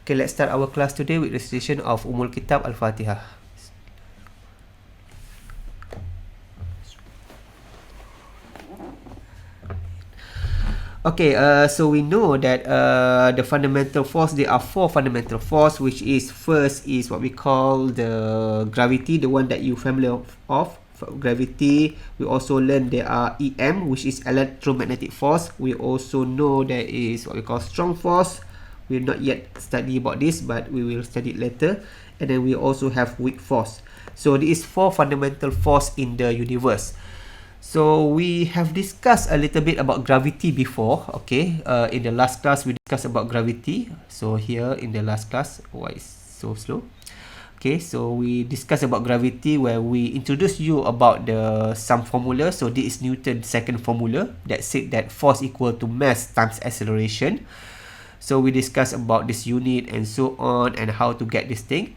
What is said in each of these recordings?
Okay, let's start our class today with recitation of Kitab Al-Fatihah. Okay, so we know that the fundamental force, there are 4 fundamental force, which is first is what we call the gravity, the one that you familiar of. Gravity, we also learn there are EM, which is electromagnetic force. We also know there is what we call strong force. We will not yet study about this, but we will study it later. And then we also have weak force. So there is 4 fundamental force in the universe. So we have discussed a little bit about gravity before. Okay, in the last class we discussed about gravity. So here in the last class, why is so slow? Okay, so we discussed about gravity where we introduced you about the some formula. So this is Newton's second formula that said that force equal to mass times acceleration. So we discussed about this unit and so on and how to get this thing.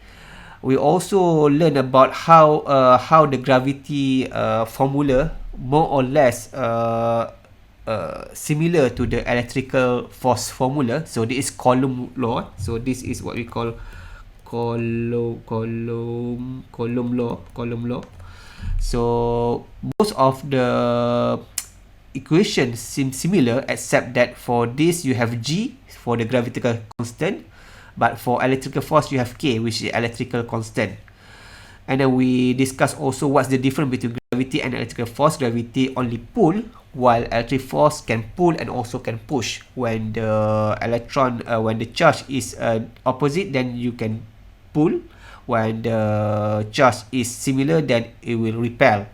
We also learn about how the gravity formula more or less similar to the electrical force formula. So this is Coulomb law. So this is what we call Coulomb law. So most of the equations seem similar, except that for this you have G for the gravitational constant, but for electrical force you have K, which is electrical constant. And then we discuss also what's the difference between gravity and electrical force. Gravity only pull, while electric force can pull and also can push. When the electron, when the charge is opposite, then you can pull. When the charge is similar, then it will repel.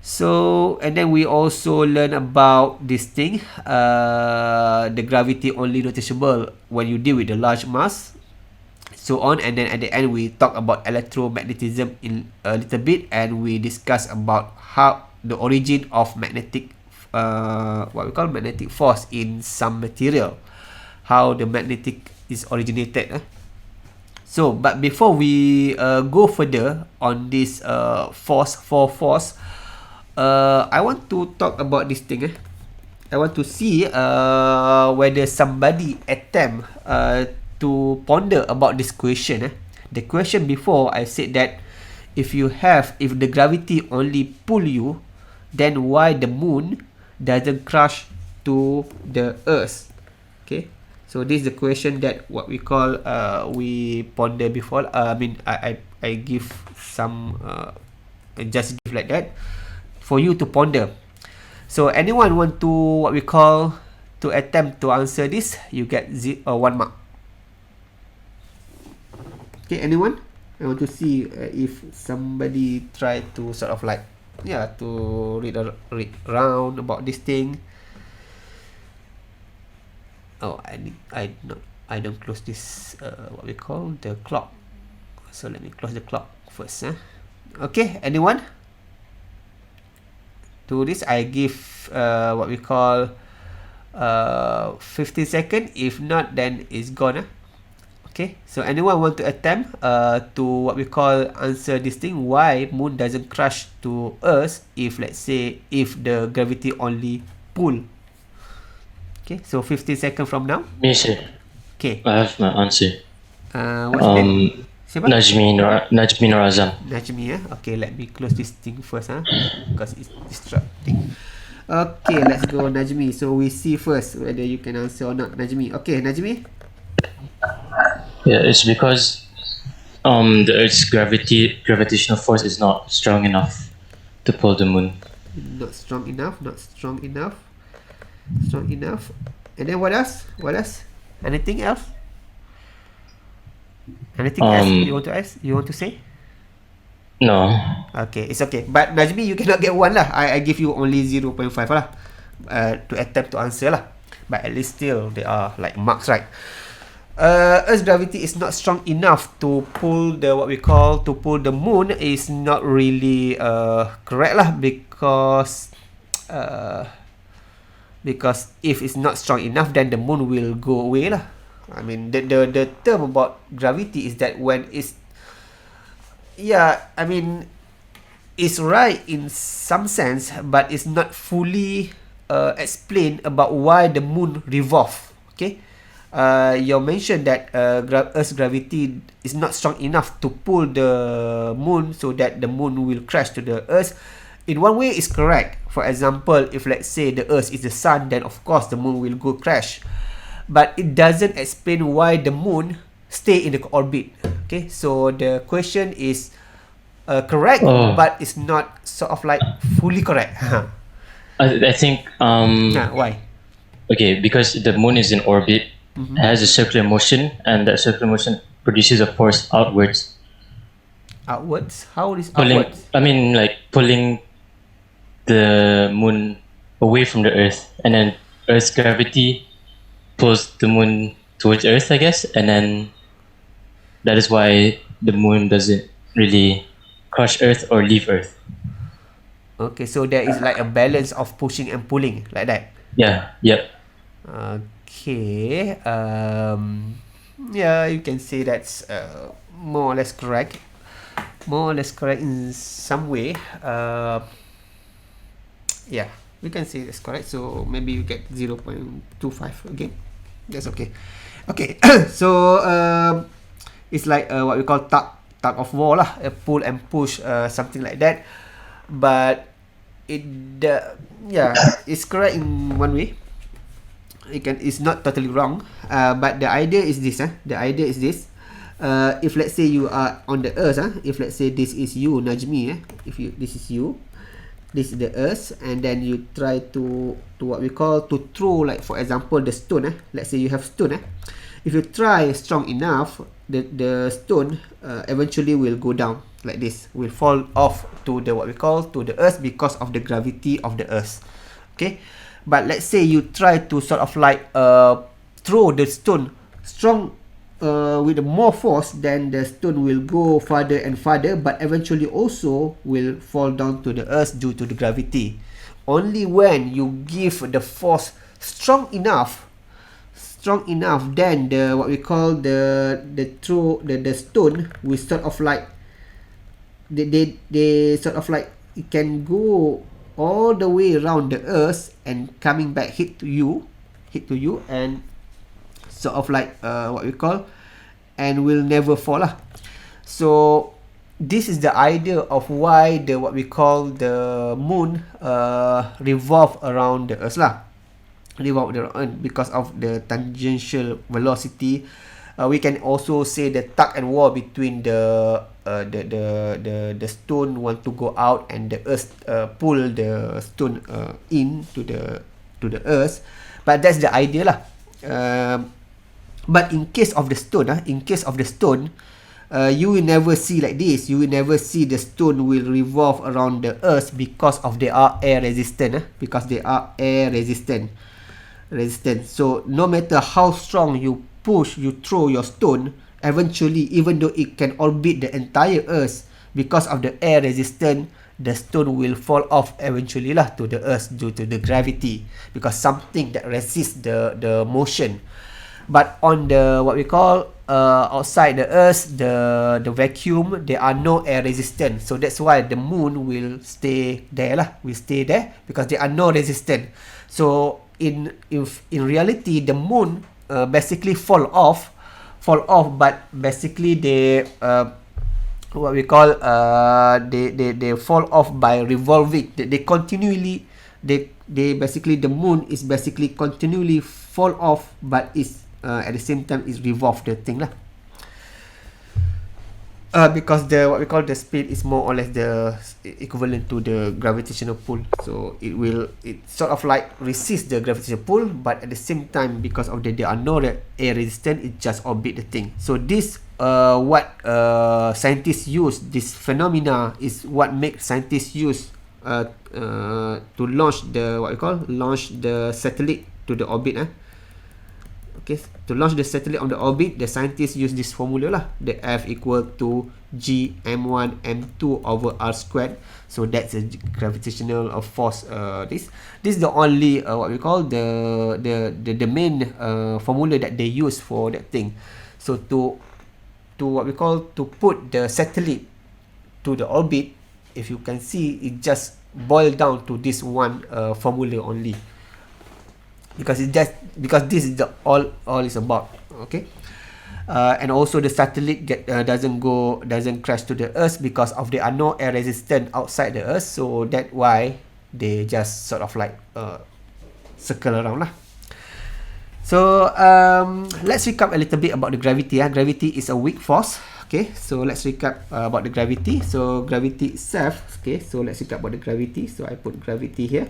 So, and then we also learn about this thing, the gravity only noticeable when you deal with the large mass, so on. And then at the end we talk about electromagnetism in a little bit, and we discuss about how the origin of magnetic, what we call magnetic force in some material, how the magnetic is originated. So, but before we go further on this force, I want to talk about this thing. I want to see whether somebody attempt to ponder about this question. The question before, I said that if the gravity only pull you, then why the moon doesn't crash to the earth? Okay, so this is the question that what we call we ponder before. I give some just give like that for you to ponder. So anyone want to what we call to attempt to answer this, you get 1 mark. Okay, anyone? I want to see if somebody try to sort of like, to read around about this thing. Oh, I don't close this what we call the clock. So let me close the clock first. Okay, anyone? To this I give what we call 15 seconds. If not, then it's gone. Okay, so anyone want to attempt to what we call answer this thing, why moon doesn't crash to earth if, let's say, if the gravity only pull? Okay, so 15 seconds from now. Me, sir. Okay, I have my answer. what's your name? Siapa? Najmi Nur Azam. Najmi. Okay, let me close this thing first because it's distracting. Okay, let's go, Najmi. So we see first whether you can answer or not, Najmi. Okay, Najmi. Yeah, it's because the Earth's gravitational force is not strong enough to pull the moon. Not strong enough. And then what else? Anything else? Anything else you want to ask? You want to say? No. Okay, it's okay. But Najmi, you cannot get 1 lah. I give you only 0.5 lah to attempt to answer lah. But at least still there are like marks, right? Earth's gravity is not strong enough to pull the moon is not really correct lah, because if it's not strong enough, then the moon will go away lah. I mean, the term about gravity is that when it's it's right in some sense, but it's not fully explained about why the moon revolve. Okay, you mentioned that Earth's gravity is not strong enough to pull the moon so that the moon will crash to the Earth. In one way, it's correct. For example, if let's say the Earth is the sun, then of course the moon will go crash. But it doesn't explain why the moon stay in the orbit. Okay, so the question is correct, Oh, but it's not sort of like fully correct. I think Why? okay, because the moon is in orbit, has a circular motion, and that circular motion produces a force outwards, Outwards? How is pulling. outwards? I mean, like pulling the moon away from the Earth, and then Earth's gravity pulls the moon towards Earth, I guess, and then that is why the moon doesn't really crush Earth or leave Earth. Okay, so there is like a balance of pushing and pulling, like that. Yeah, yep. Okay. Yeah, you can say that's more or less correct. More or less correct in some way. Yeah, we can say that's correct. So maybe you get 0.25 again. That's okay. Okay. So it's like what we call tug of war lah, pull and push, something like that. But yeah, it's correct in one way. It's not totally wrong. But the idea is this. The idea is this. If let's say you are on the Earth, if let's say this is you, Najmi, this is you, this is the Earth, and then you try to what we call to throw, like for example the stone. Let's say you have stone. If you try strong enough, the stone eventually will go down like this, will fall off to the what we call to the Earth because of the gravity of the Earth. Okay, but let's say you try to sort of like throw the stone strong with more force, then the stone will go farther and farther, but eventually also will fall down to the Earth due to the gravity. Only when you give the force strong enough, then the what we call the stone will sort of like they sort of like it can go all the way around the Earth and coming back hit to you, and sort of like what we call, and will never fall lah. So this is the idea of why the what we call the moon revolve around the Earth lah, because of the tangential velocity. We can also say the tug and war between the stone want to go out, and the Earth pull the stone in to the Earth. But that's the idea lah. But in case of the stone, you will never see like this. You will never see the stone will revolve around the Earth because of they are air resistant. So no matter how strong you push, you throw your stone, eventually, even though it can orbit the entire Earth, because of the air resistance, the stone will fall off eventually lah to the Earth due to the gravity, because something that resists the motion. But on the what we call outside the Earth, the vacuum, there are no air resistance. So that's why the moon will stay there lah. Will stay there because there are no resistance. So in reality, the moon basically fall off, but basically they what we call they fall off by revolving. They continually they basically, the moon is basically continually fall off, but it's at the same time is revolve the thing lah. Because the what we call the speed is more or less the equivalent to the gravitational pull, so it sort of like resist the gravitational pull, but at the same time, because of there are no air resistance, it just orbit the thing. So this what scientists use, this phenomena is what makes scientists use to launch the satellite to the orbit. Okay, to launch the satellite on the orbit, the scientists use this formula lah, the F equal to G m1 m2 over r squared. So that's a gravitational force. This is the only what we call the main formula that they use for that thing. So to what we call to put the satellite to the orbit, if you can see, it just boil down to this one formula only. because this is the all is about. Okay. And also the satellite doesn't crash to the earth because of there are no air resistance outside the earth, so that's why they just sort of like circle around lah. So let's recap a little bit about the gravity. Gravity is a weak force. Okay, so let's recap about the gravity. So gravity itself. Okay, so let's recap about the gravity. So I put gravity here.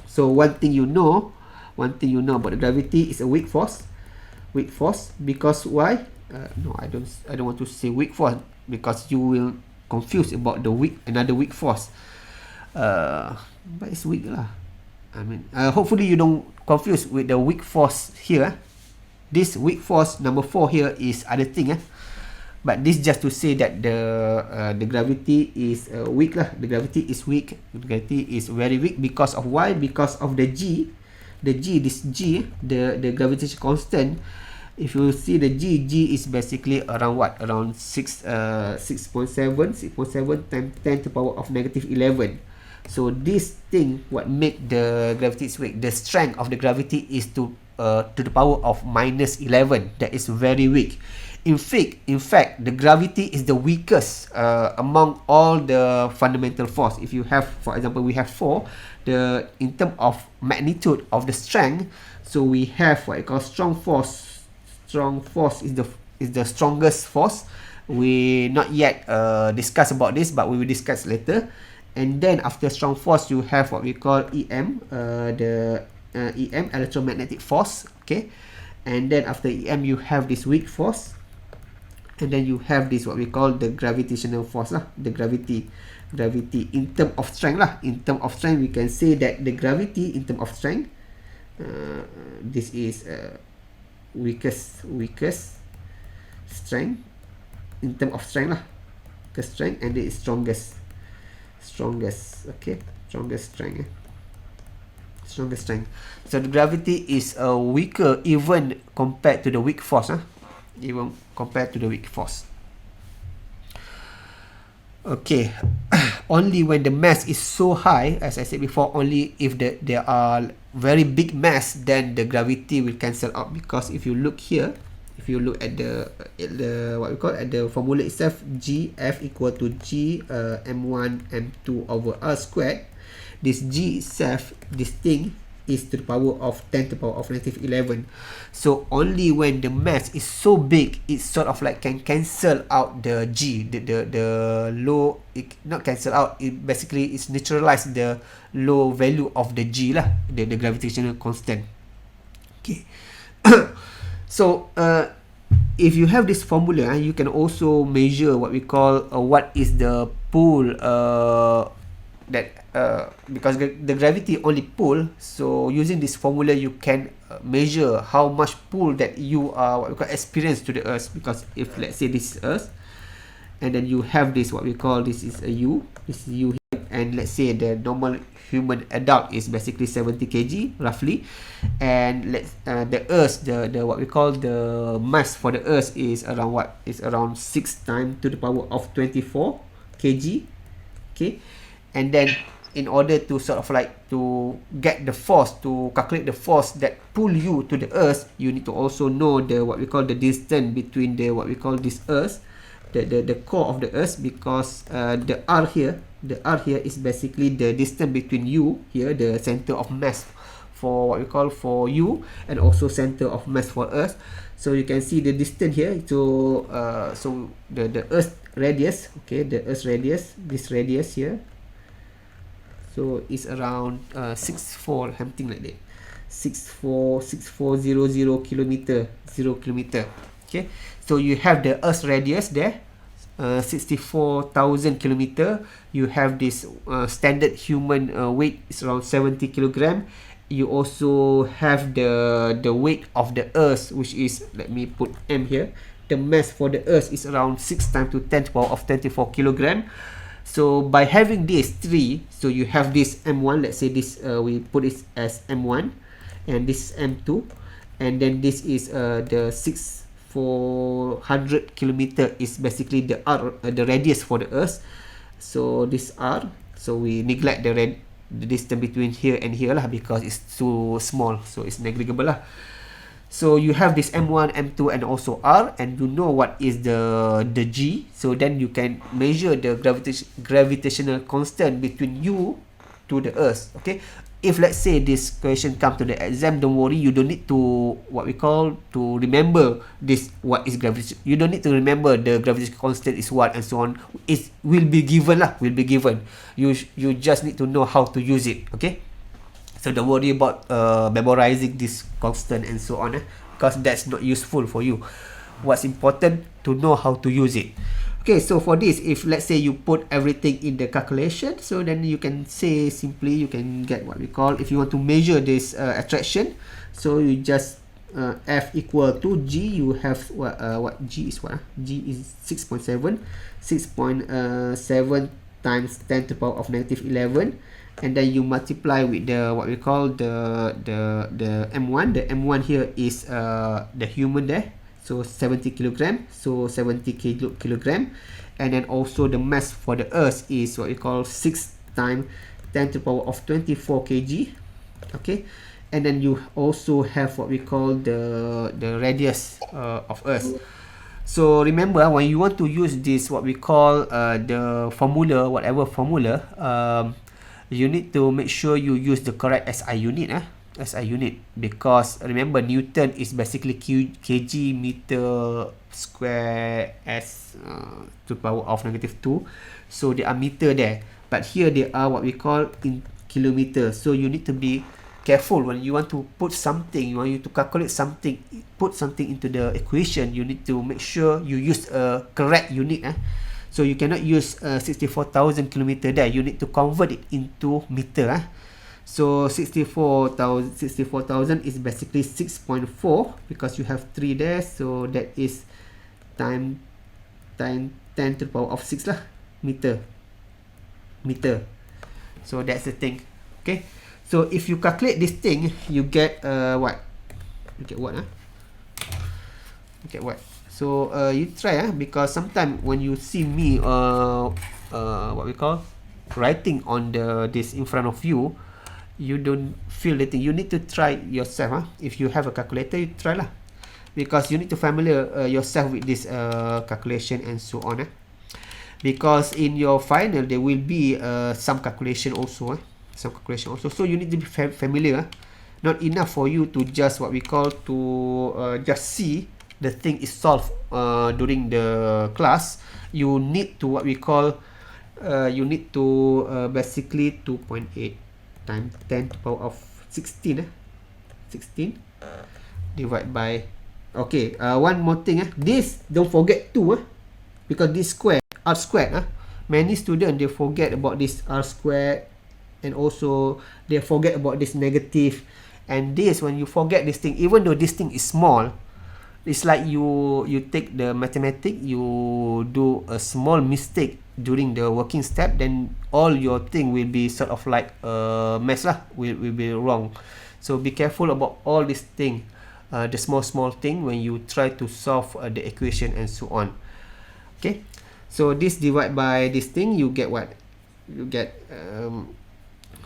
So one thing you know about the gravity is a weak force. Weak force because why? No, I don't want to say weak force because you will confuse about the another weak force. But it's weak lah. I mean, hopefully you don't confuse with the weak force here. This weak force number 4 here is other thing. But this just to say that the gravity is weak lah. The gravity is weak. The gravity is very weak because of why? Because of the G. This G, the gravitation constant. If you see the G is basically around what? Around 6.7 times 10 to the power of negative 11. So this thing what make the gravity is weak. The strength of the gravity is to the power of minus 11. That is very weak. In fact, the gravity is the weakest among all the fundamental force. If you have, for example, we have 4. In terms of magnitude of the strength, so we have what you call strong force. Strong force is the strongest force. We not yet discuss about this, but we will discuss later. And then after strong force, you have what we call EM, EM, electromagnetic force. Okay, and then after EM, you have this weak force. And then you have this what we call the gravitational force lah, the gravity in term of strength lah. In term of strength, we can say that the gravity in term of strength, this is weakest strength in term of strength lah, weakest strength, and it is strongest. Okay, strongest strength. Strongest strength. So the gravity is weaker even compared to the weak force. Even compared to the weak force. Okay. Only when the mass is so high, as I said before, only if there are very big mass, then the gravity will cancel out. Because if you look here, if you look at the what we call at the formula itself, Gf equal to G m1 m2 over r squared. This G itself, this thing, is to the power of 10 to the power of negative 11. So only when the mass is so big, it sort of like can cancel out the G, the low, it not cancel out, it basically is neutralize the low value of the G lah, the gravitational constant. Okay. So if you have this formula, you can also measure what we call what is the pull because the gravity only pull, so using this formula you can measure how much pull that you are what we call experience to the earth. Because if let's say this is earth, and then you have this what we call, this is a U, this is U here, and let's say the normal human adult is basically 70 kg roughly, and let's the earth, the what we call the mass for the earth is around what, is around 6 times to the power of 24 kg. Okay, and then in order to sort of like to get the force, to calculate the force that pull you to the earth, you need to also know the what we call the distance between the what we call this earth, the core of the earth, because the R here is basically the distance between you here, the center of mass for what we call for you, and also center of mass for earth. So you can see the distance here. So so the earth radius, okay, the earth radius, this radius here, so it's around 64 something like that, 6400 kilometer, 0 kilometer. Okay, so you have the earth radius there, 64,000 kilometer. You have this standard human weight is around 70 kilogram. You also have the weight of the earth, which is, let me put M here, the mass for the earth is around 6 times to 10 to the power of 24 kilogram. So by having these 3, so you have this M1, let's say this we put it as M1, and this is M2, and then this is the 400 kilometer is basically the R, the radius for the earth. So this R, so we neglect the distance between here and here lah, because it's too small, so it's negligible lah. So you have this M1, M2, and also R, and you know what is the G. So then you can measure the gravitational constant between you to the Earth. Okay, if let's say this question come to the exam, don't worry, you don't need to what we call to remember this what is gravity. You don't need to remember the gravitational constant is what and so on. It will be given lah, will be given. You just need to know how to use it. Okay. So don't worry about memorizing this constant and so on, because that's not useful for you. What's important to know how to use it. Okay, so for this, if let's say you put everything in the calculation, so then you can say simply, you can get what we call, if you want to measure this attraction, so you just F equal to G, you have what G is what? G is 6.7, 6.7 times 10 to the power of negative 11, and then you multiply with the what we call the M1. The M1 here is the human there, so 70 kilogram, so 70 kilogram, and then also the mass for the Earth is what we call 6 times 10 to the power of 24 kg. Okay, and then you also have what we call the radius of Earth. So remember, when you want to use this what we call the formula, whatever formula, you need to make sure you use the correct SI unit, SI unit, because remember Newton is basically kg meter square s to the power of negative 2, so they are meter there, but here they are what we call in kilometer. So you need to be careful when you want to put something, you want to calculate something, put something into the equation, you need to make sure you use a correct unit. So you cannot use 64,000 kilometer there. You need to convert it into meter. So 64,000 is basically 6.4, because you have 3 there. So that is time 10 to the power of 6 lah, meter. So that's the thing. Okay. So if you calculate this thing, you get what? You get what? You get what? So you try, because sometimes when you see me what we call writing on this in front of you, you don't feel the thing. You need to try yourself. If you have a calculator, you try lah, because you need to familiar yourself with this calculation and so on. Because in your final there will be some calculation also. So you need to be familiar. Not enough for you to just what we call to just see the thing is solved during the class. You need to what we call you need to basically 2.8 times 10 to the power of 16 16 divided by, okay, one more thing, this don't forget 2, because this square r squared, many students they forget about this r squared, and also they forget about this negative. And this, when you forget this thing, even though this thing is small, it's like you take the mathematics, you do a small mistake during the working step, then all your thing will be sort of like a mess lah, will be wrong. So be careful about all this thing, the small thing when you try to solve the equation and so on. Okay, so this divide by this thing, you get what? You get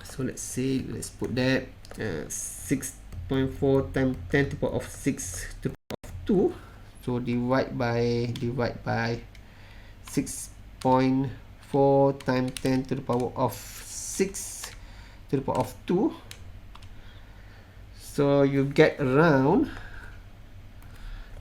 so let's say, let's put that 6.4 times 10 to the power of 6 to the power of 2. So divide by 6.4 times 10 to the power of 6 to the power of 2. So you get around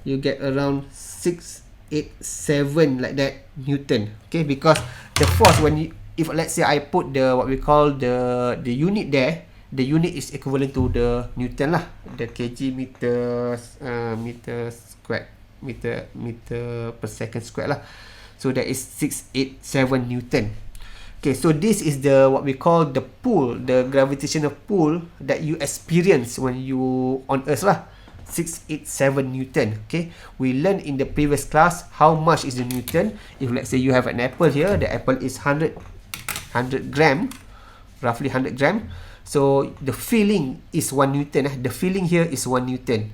687 like that Newton. Okay, because the force, when you, if let's say I put the what we call the unit there, the unit is equivalent to the Newton lah, the kg meter meter squared, meter per second squared lah. So that is 687 Newton. Okay, so this is the what we call the pull, the gravitational pull that you experience when you on Earth lah. 687 Newton. Okay, we learned in the previous class how much is the Newton. If let's say you have an apple here, the apple is 100 gram, roughly 100 gram. So the feeling is 1 Newton. The feeling here is 1 Newton.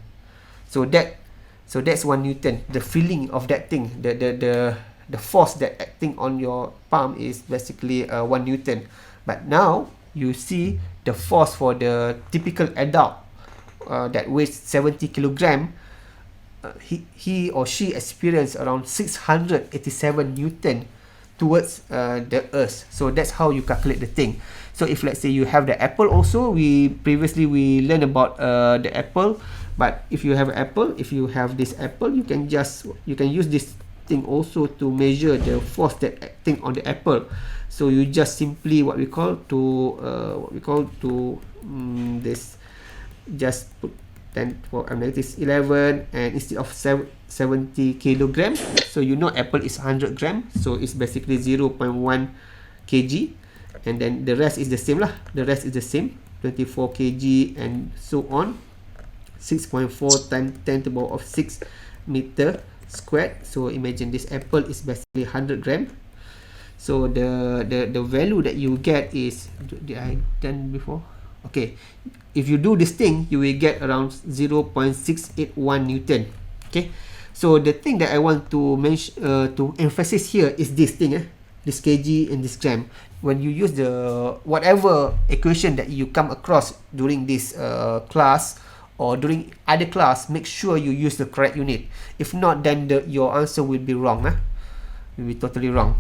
So that's 1 Newton. The feeling of that thing, the force that acting on your palm is basically 1 Newton. But now you see the force for the typical adult that weighs 70 kilogram, he or she experienced around 687 Newton towards the earth. So that's how you calculate the thing. So if let's say you have the apple also, we previously learned about the apple, but if you have an apple, if you have this apple, you can use this thing also to measure the force that acting on the apple. So you just simply this, just put 10 for -11, and instead of 70 kilogram, so you know apple is 100 gram, so it's basically 0.1 kg, and then the rest is the same lah, 24 kg and so on. 6.4 times 10 to the power of 6 meter squared. So imagine this apple is basically 100 gram. So the value that you get is, did I done before? Okay, if you do this thing, you will get around 0.681 Newton. Okay, so the thing that I want to mention, to emphasize here is this thing, this kg and this gram. When you use the whatever equation that you come across during this class or during other class, make sure you use the correct unit. If not, then your answer will be wrong. Will be totally wrong.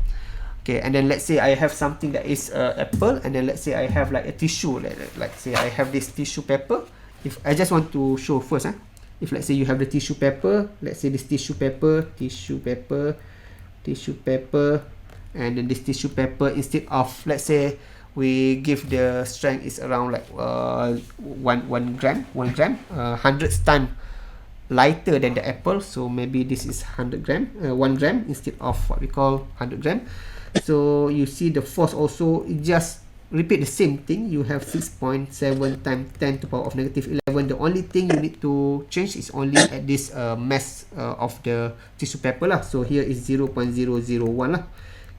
Okay, and then let's say I have something that is apple, and then let's say I have like a tissue, like say I have this tissue paper. If I just want to show first, if let's say you have the tissue paper, let's say this tissue paper, and then this tissue paper, instead of, let's say we give the strength is around like 1 gram, 100 times lighter than the apple, so maybe this is 100 gram, 1 gram instead of what we call 100 gram. So you see the force also, it just repeat the same thing. You have 6.7 times 10 to the power of -11. The only thing you need to change is only at this mass of the tissue paper lah. So here is 0.001 lah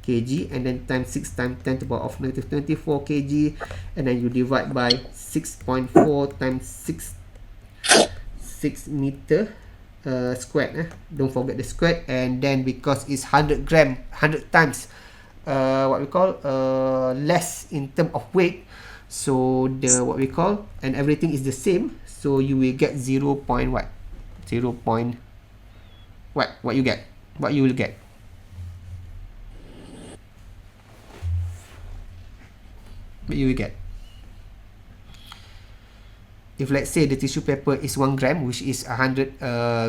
kg, and then times 6 times 10 to the power of -24 kg, and then you divide by 6.4 times 6 meter squared. Don't forget the squared, and then because it's 100 gram, 100 times what we call less in term of weight, so the what we call, and everything is the same, so you will get 0. What you get, what you will get. What you will get. If let's say the tissue paper is 1 gram, which is 100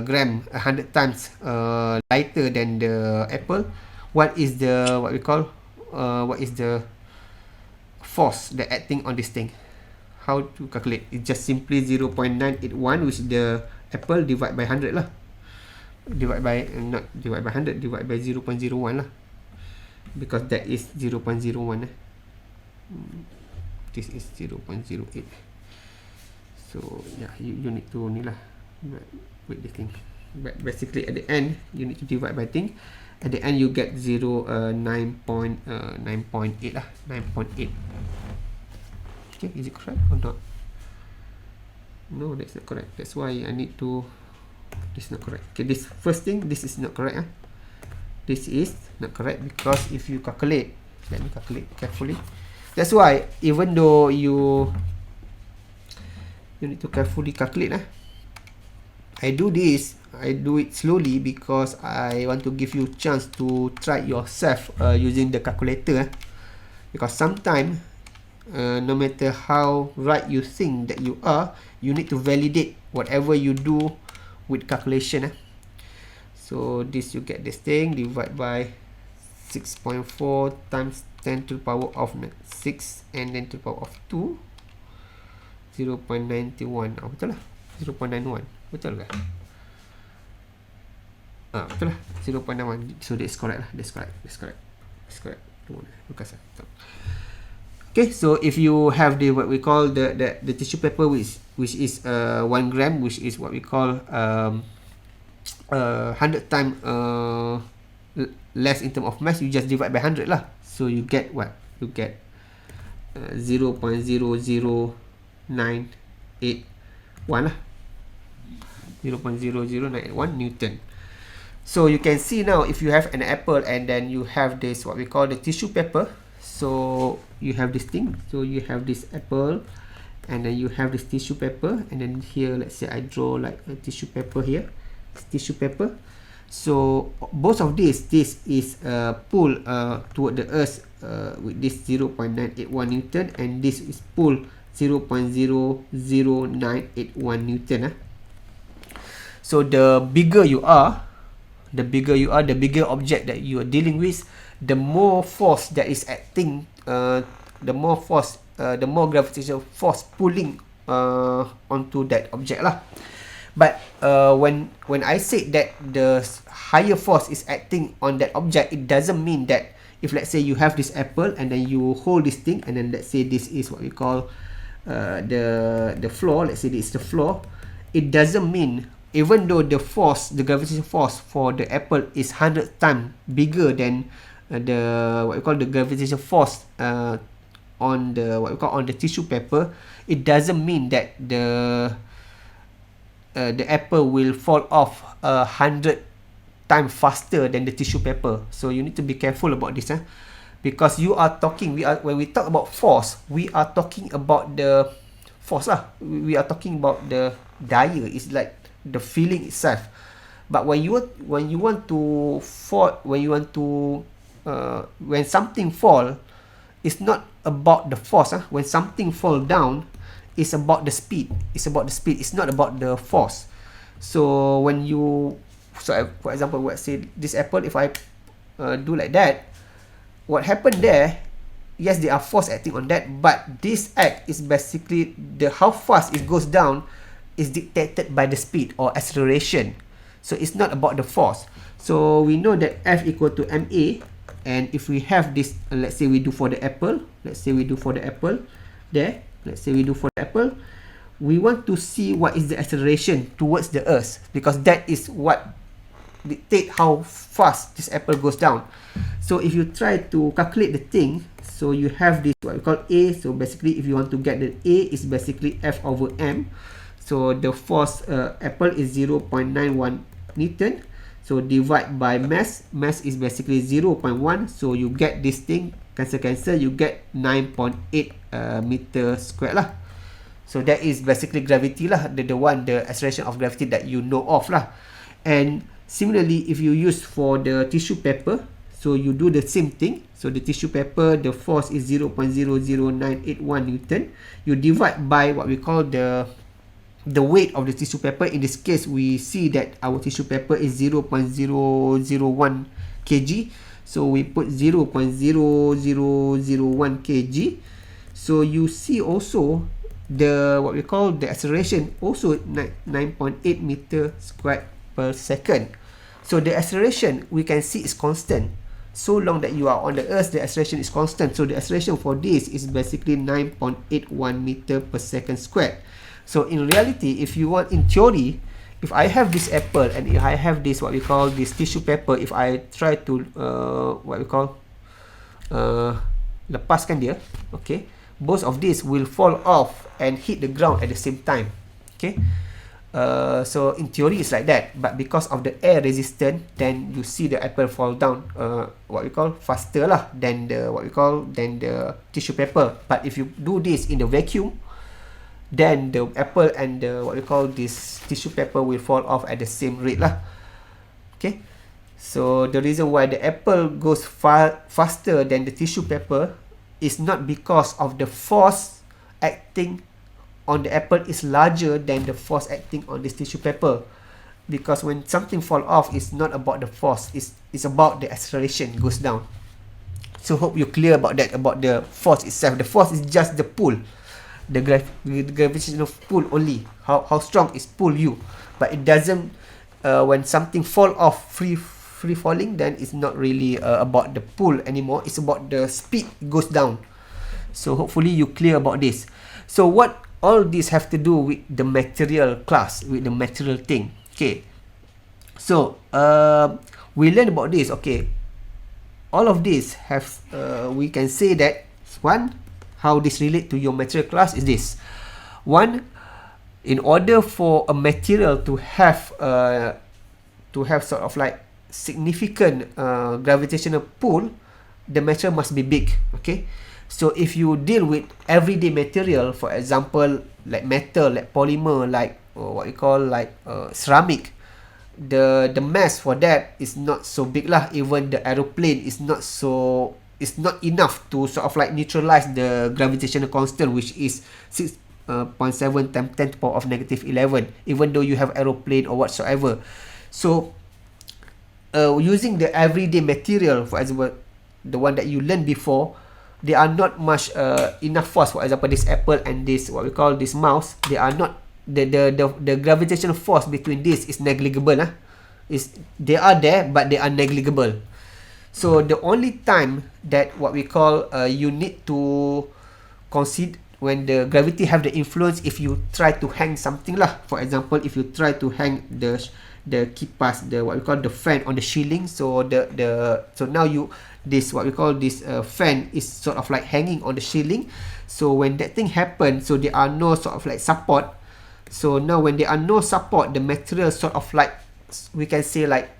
gram, 100 times lighter than the apple, what is the what is the force that acting on this thing? How to calculate? It's just simply 0.981, which is the apple, divide by 100 lah. Divide by 100, divide by 0.01 lah, because that is 0.01. This is 0.08. So yeah, you need to ni lah, with this thing. But basically at the end you need to divide by thing. At the end you get 9.8 lah, 9.8. Okay, is it correct or not? No, that's not correct. That's why I need to, this is not correct. Okay, this first thing, this is not correct. This is not correct, because if you calculate, let me calculate carefully. That's why even though you need to carefully calculate. I do it slowly because I want to give you chance to try yourself using the calculator, because sometimes no matter how right you think that you are, you need to validate whatever you do with calculation. So this, you get this thing, divide by 6.4 times 10 to the power of 6, and then to the power of 2, 0.91. Betul lah, 0.91. Betul ke? Betul lah, 0.91. So that's correct lah. That's correct. Okay, so if you have the what we call the tissue paper, which is 1 gram, which is what we call 100 times less in term of mass, you just divide by 100 lah. So you get what? You get 0.00981 lah. 0.00981 Newton. So you can see now, if you have an apple and then you have this what we call the tissue paper, So you have this thing, so you have this apple, and then you have this tissue paper, and then here let's say I draw like a tissue paper here, tissue paper. So both of this is pull toward the earth with this 0.981 Newton, and this is pull 0.00981 Newton. So the bigger you are, the bigger object that you are dealing with, the more force that is acting, the more gravitational force pulling onto that object lah. But when I say that the higher force is acting on that object, it doesn't mean that if let's say you have this apple and then you hold this thing, and then let's say this is what we call the floor, let's say this is the floor, it doesn't mean, even though the force, the gravitational force for the apple is 100 times bigger than the what we call the gravitational force on the what we call on the tissue paper, it doesn't mean that the apple will fall off 100 times faster than the tissue paper. So you need to be careful about this, because you are talking, when we talk about force, we are talking about the force lah. We are talking about the daya. It's like the feeling itself. But when you want to fall, when something fall, it's not about the force. When something fall down, it's about the speed. It's about the speed. It's not about the force. So when you, for example, let's say this apple, if I do like that, what happened there? Yes, there are force acting on that, but this act is basically how fast it goes down is dictated by the speed or acceleration. So it's not about the force. So we know that F equal to ma, and if we have this, let's say we do for the apple, there, let's say we do for the apple, we want to see what is the acceleration towards the earth, because that is what dictate how fast this apple goes down. So if you try to calculate the thing, so you have this what we call A. So basically, if you want to get the A, is basically F over m. So the force apple is 0.91 Newton. So divide by mass. Mass is basically 0.1. So you get this thing, cancel, you get 9.8 meter squared lah. So that is basically gravity lah, the acceleration of gravity that you know of lah. And similarly, if you use for the tissue paper, so you do the same thing. So the tissue paper, the force is 0.00981 Newton. You divide by what we call the weight of the tissue paper. In this case, we see that our tissue paper is 0.001 kg. So we put 0.0001 kg. So you see also what we call the acceleration, also 9.8 meter squared per second. So the acceleration we can see is constant. So long that you are on the earth, the acceleration is constant. So the acceleration for this is basically 9.81 meter per second squared. So in reality, if you want, in theory, if I have this apple and if I have this what we call this tissue paper, if I try to what we call lepaskan dia, okay, both of these will fall off and hit the ground at the same time. Okay. So in theory it's like that, but because of the air resistance, then you see the apple fall down what we call faster lah than the tissue paper. But if you do this in the vacuum, then the apple and the what we call this tissue paper will fall off at the same rate lah. Okay, so the reason why the apple goes faster than the tissue paper is not because of the force acting on the apple is larger than the force acting on this tissue paper, because when something fall off, it's not about the force, it's about the acceleration goes down. So hope you're clear about that, about the force itself. The force is just the pull, the gravitational pull only, how strong is pull you, but it doesn't when something fall off free falling, then it's not really about the pull anymore, it's about the speed goes down. So hopefully you clear about this. So what all this have to do with the material class, with the material thing. Okay, so we learn about this. Okay, all of this have we can say that one, how this relate to your material class is this one. In order for a material to have sort of like significant gravitational pull, the material must be big. Okay, so if you deal with everyday material, for example like metal, like polymer, like what you call like ceramic, the mass for that is not so big lah. Even the aeroplane is not so, it's not enough to sort of like neutralize the gravitational constant, which is 6.7 times 10 to the power of negative 11, even though you have aeroplane or whatsoever. So using the everyday material, for example the one that you learned before, they are not much enough force. For example, this apple and this what we call this mouse, they are not, the gravitational force between this is negligible. Is they are there, but they are negligible. So the only time that what we call you need to consider when the gravity have the influence, if you try to hang something lah. For example, if you try to hang the kipas, the what we call the fan on the ceiling, so so now you, this what we call this fan is sort of like hanging on the ceiling. So when that thing happens, so there are no sort of like support. So now when there are no support, the material sort of like, we can say like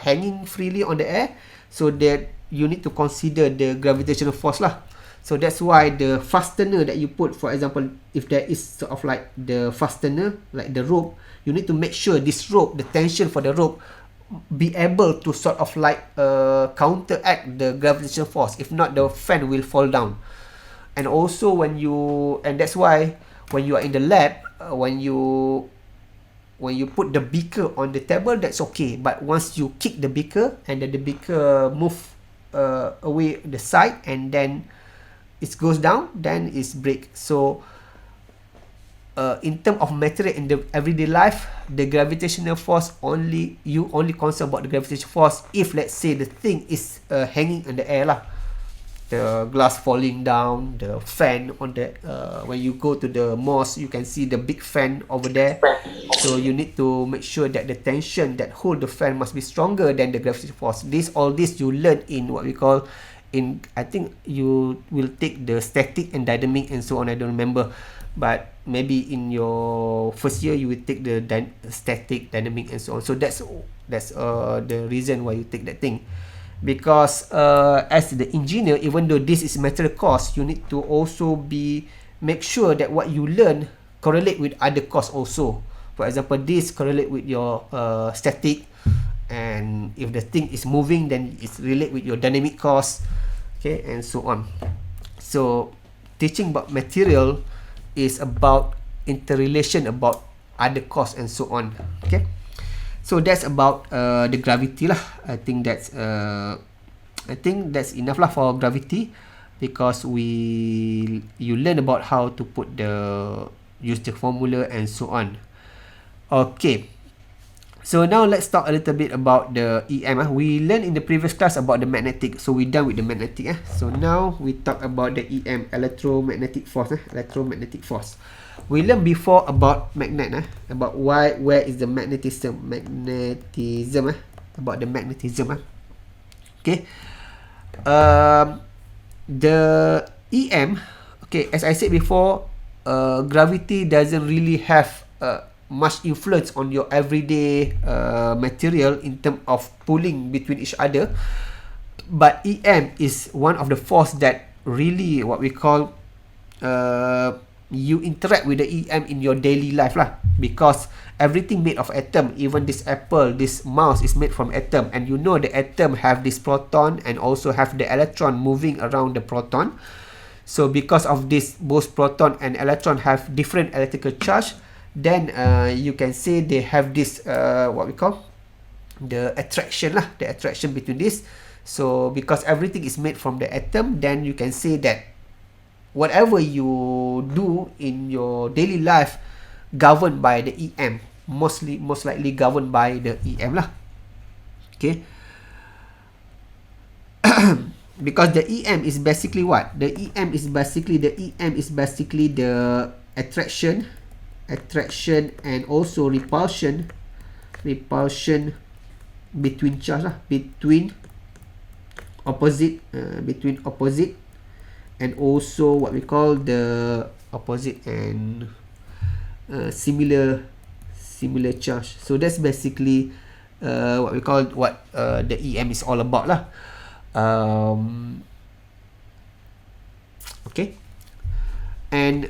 hanging freely on the air. So that you need to consider the gravitational force lah. So that's why the fastener that you put, for example, if there is sort of like the fastener, like the rope, you need to make sure this rope, the tension for the rope, be able to sort of like counteract the gravitational force. If not, the fan will fall down. And also when you, and that's why when you are in the lab, when you put the beaker on the table, that's okay. But once you kick the beaker and then the beaker move away the side and then it goes down, then it's break. So in terms of material in the everyday life, the gravitational force only, you only concern about the gravitational force if let's say the thing is hanging in the air lah. The glass falling down, the fan on the when you go to the mosque, you can see the big fan over there. So you need to make sure that the tension that hold the fan must be stronger than the gravitational force. All this you learn in what we call in, I think you will take the static and dynamic and so on, I don't remember, but maybe in your first year you will take the static, dynamic and so on. So that's the reason why you take that thing. Because as the engineer, even though this is material cost, you need to also make sure that what you learn correlate with other costs also. For example, this correlate with your static, and if the thing is moving, then it's relate with your dynamic cost, okay, and so on. So teaching about material is about interrelation about other costs and so on. Okay. So that's about the gravity lah. I think that's enough lah for gravity, because you learn about how to use the formula and so on. Okay. So now let's talk a little bit about the EM. We learned in the previous class about the magnetic, so we're done with the magnetic. So now we talk about the EM, electromagnetic force. Electromagnetic force. We learned before about magnet, about where is the magnetism, about the magnetism. Okay. The EM, okay, as I said before, gravity doesn't really have much influence on your everyday material in terms of pulling between each other, but EM is one of the force that really what we call you interact with the EM in your daily life lah, because everything made of atom, even this apple, this mouse is made from atom, and you know the atom have this proton and also have the electron moving around the proton. So because of this, both proton and electron have different electrical charge, then you can say they have this what we call the attraction lah, the attraction between this. So because everything is made from the atom, then you can say that whatever you do in your daily life governed by the EM, most likely governed by the EM lah. Okay. Because the EM is basically what? The EM is basically the attraction and also repulsion between charge lah, between opposite and also what we call the opposite and similar charge. So that's basically what we call the EM is all about lah. Okay. And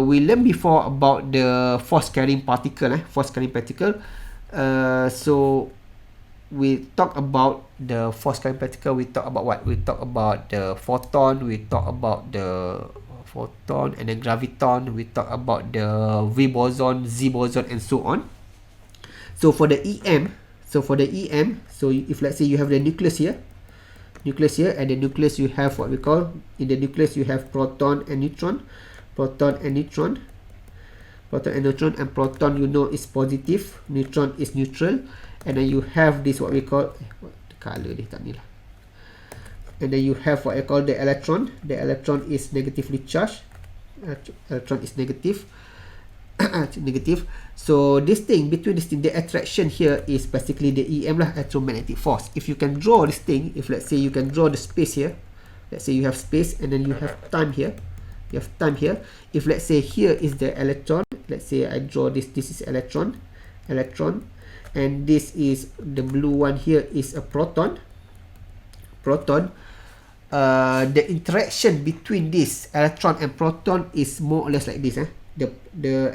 we learned before about the force carrying particle, force carrying particle. So we talk about the force carrying particle. We talk about what? We talk about the photon. We talk about the photon and the graviton. We talk about the V boson, Z boson, and so on. So for the EM, so if let's say you have the nucleus here, and the nucleus you have what we call, in the nucleus you have proton and neutron, and proton you know is positive, neutron is neutral, and then you have this what we call, what the color dia tak ni lah, and then you have what I call the electron. The electron is negatively charged, electron is negative. Negative. So this thing, between this thing, the attraction here is basically the EM lah, electromagnetic force. If you can draw this thing, if let's say you can draw the space here, let's say you have space and then you have time here, if let's say here is the electron, let's say I draw this is electron, and this is the blue one here is a proton. The interaction between this electron and proton is more or less like this. The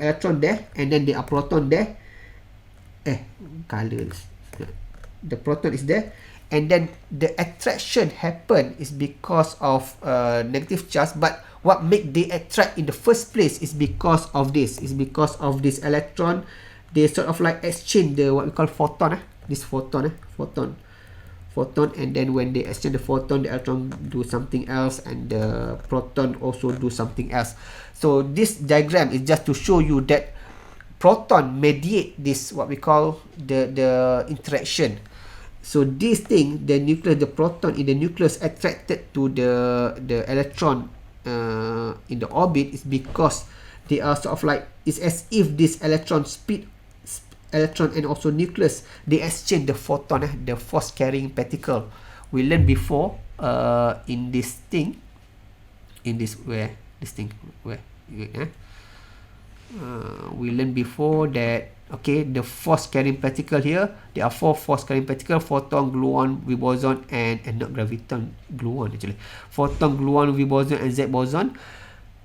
electron there, and then there are proton there. Colors. The proton is there, and then the attraction happen is because of negative charge. But what make they attract in the first place is because of this. Is because of this electron. They sort of like exchange the what we call photon. This photon. And then when they exchange the photon, the electron do something else, and the proton also do something else. So this diagram is just to show you that proton mediate this what we call the interaction. So this thing, the nucleus, the proton in the nucleus attracted to the electron in the orbit is because they are sort of like, it's as if this electron and also nucleus, they exchange the photon, the force carrying particle. We learned before in this thing, we learned before that, okay, the force carrying particle here, there are 4 force carrying particle: photon, gluon, V boson, and not graviton, gluon actually, photon, gluon, V boson, and Z boson.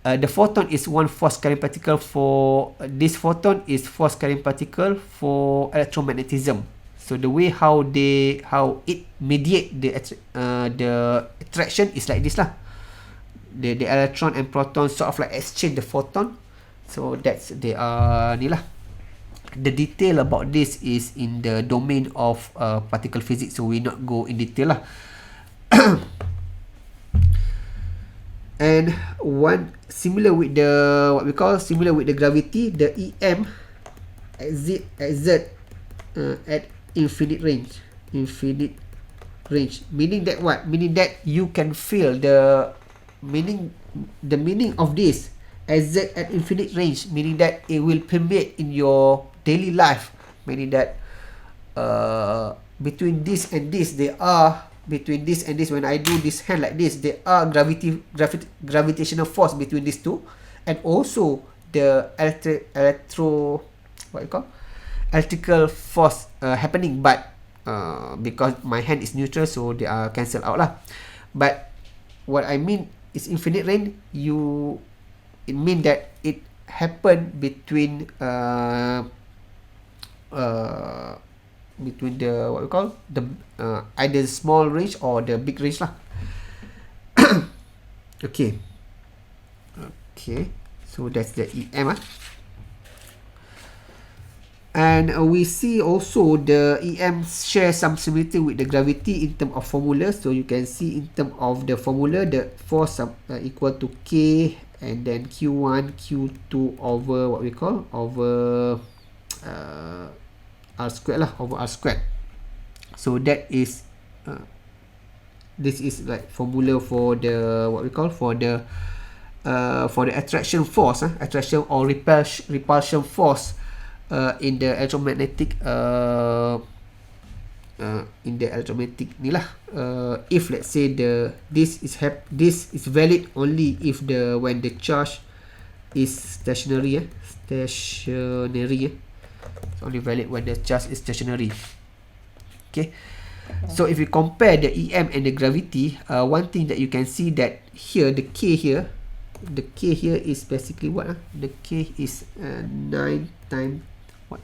The photon is one force carrying particle for this photon is force carrying particle for electromagnetism. So the way how it mediate the attraction is like this lah. The electron and proton sort of like exchange the photon. So that's the ni lah. The detail about this is in the domain of particle physics, so we not go in detail lah. And one similar with the what we call similar with the gravity, the EM exert at infinite range. Meaning that what? Meaning that you can feel the meaning of this exert at infinite range, meaning that it will permeate in your daily life. Meaning that between this and this, when I do this hand like this, there are gravitational force between these two, and also the electrical force happening, but because my hand is neutral, so they are cancelled out lah. But what I mean is infinite range, it mean that it happen between the what we call the either small range or the big range lah. Okay, so that's the EM and we see also the EM share some similarity with the gravity in terms of formula. So you can see in terms of the formula, the force equal to K and then Q1 Q2 over what we call over R squared lah, over R squared. So that is this is like formula for the what we call for the attraction force, attraction or repulsion force in the electromagnetic ni lah. If let's say this is valid only if when the charge is stationary. It's only valid when the charge is stationary. Okay. So if you compare the EM and the gravity, one thing that you can see that here, the K here is basically what? The K is 9 times what?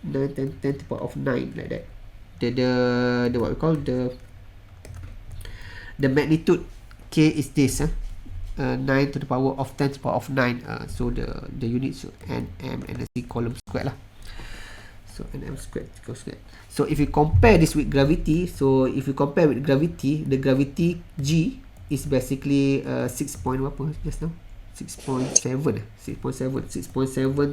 9 times 10 to the power of 9, like that. The what we call the magnitude K is this, 9 to the power of 10 to the power of 9. So the units nm and the C column squared lah. So nm squared equals squared. So if you compare this with gravity, the gravity G is basically 6 point apa just now? 6.7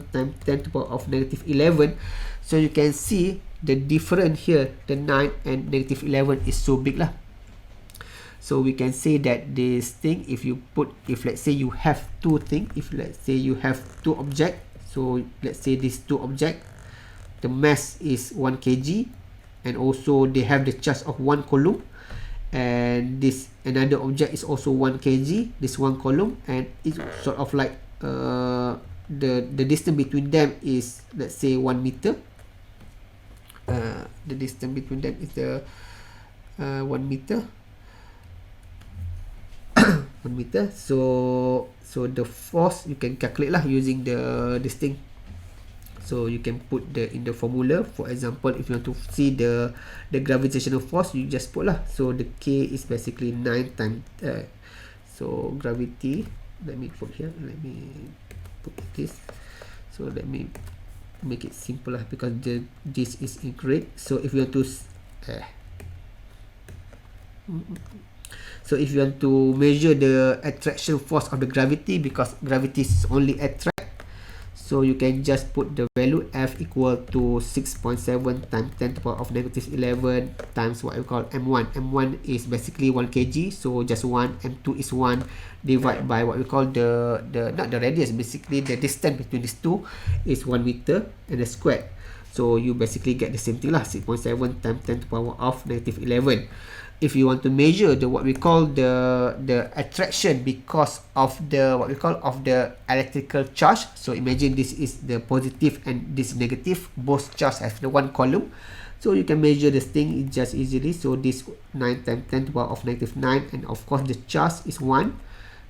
times 10 to the power of negative 11. So you can see the difference here, the 9 and negative 11 is so big lah. So we can say that this thing, if let's say you have two things, if let's say you have two objects, so let's say these two objects, the mass is 1 kg, and also they have the charge of 1 coulomb, and this another object is also 1 kg, this 1 coulomb, and it's sort of like the distance between them is, let's say, 1 meter. The distance between them is the 1 meter. 1 meter. So the force you can calculate lah using this thing. So you can put in the formula. For example, if you want to see the gravitational force, you just put lah. So the K is basically 9 times. So gravity. Let me put here. Let me put this. So let me make it simple lah, because this is incorrect. So if you want to So if you want to measure the attraction force of the gravity, because gravity is only attract, so you can just put the value F equal to 6.7 times 10 to the power of negative 11 times what we call M1. M1 is basically 1 kg, so just 1. M2 is 1, divided by what we call the not the radius, basically the distance between these two is 1 meter and the square. So you basically get the same thing lah, 6.7 times 10 to the power of negative 11. If you want to measure what we call the attraction because of the electrical charge, so imagine this is the positive and this negative, both charge have the 1 coulomb, so you can measure this thing just easily. So this 9 times 10 to the power of negative 9, and of course the charge is 1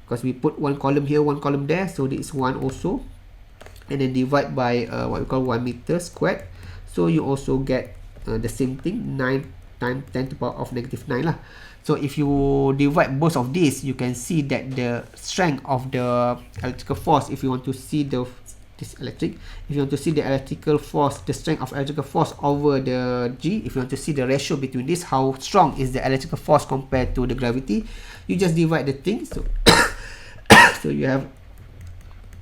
because we put 1 column here, 1 column there, so this is 1 also, and then divide by what we call 1 meter squared. So you also get the same thing, 9 times 10 to the power of negative 9 lah. So if you divide both of these, you can see that the strength of the electrical force, if you want to see the electrical force, the strength of electrical force over the G, if you want to see the ratio between this, how strong is the electrical force compared to the gravity, you just divide the thing. So so you have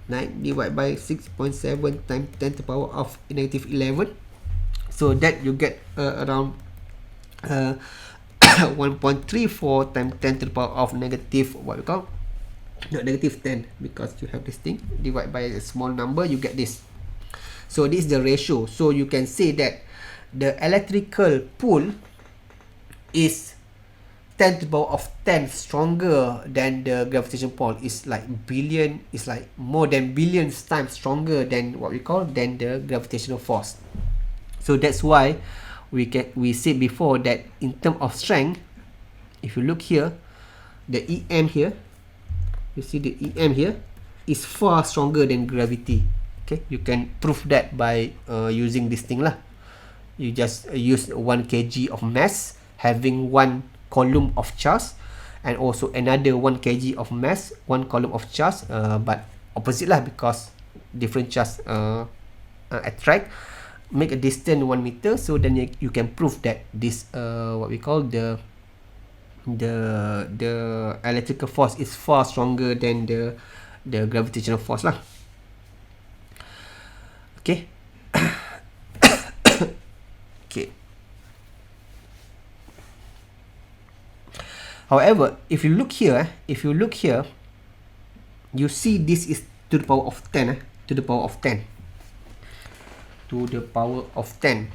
9 divided by 6.7 times 10 to the power of negative 11, so that you get around 1.34 times 10 to the power of negative, what we call, not negative 10, because you have this thing, divide by a small number, you get this. So this is the ratio. So you can say that the electrical pull is 10 to the power of 10 stronger than the gravitational pull. It's like more than billions times stronger than what we call than the gravitational force. So that's why we said before that in terms of strength, if you look here, the EM here, you see the EM here is far stronger than gravity. Okay, you can prove that by using this thing lah. You just use 1 kg of mass having 1 coulomb of charge, and also another 1 kg of mass, 1 coulomb of charge, but opposite lah, because different charge attract, make a distance 1 meter, so then you can prove that this what we call the electrical force is far stronger than the gravitational force lah. Okay. Okay. However, if you look here, you see this is to the power of 10, to the power of 10. To the power of 10.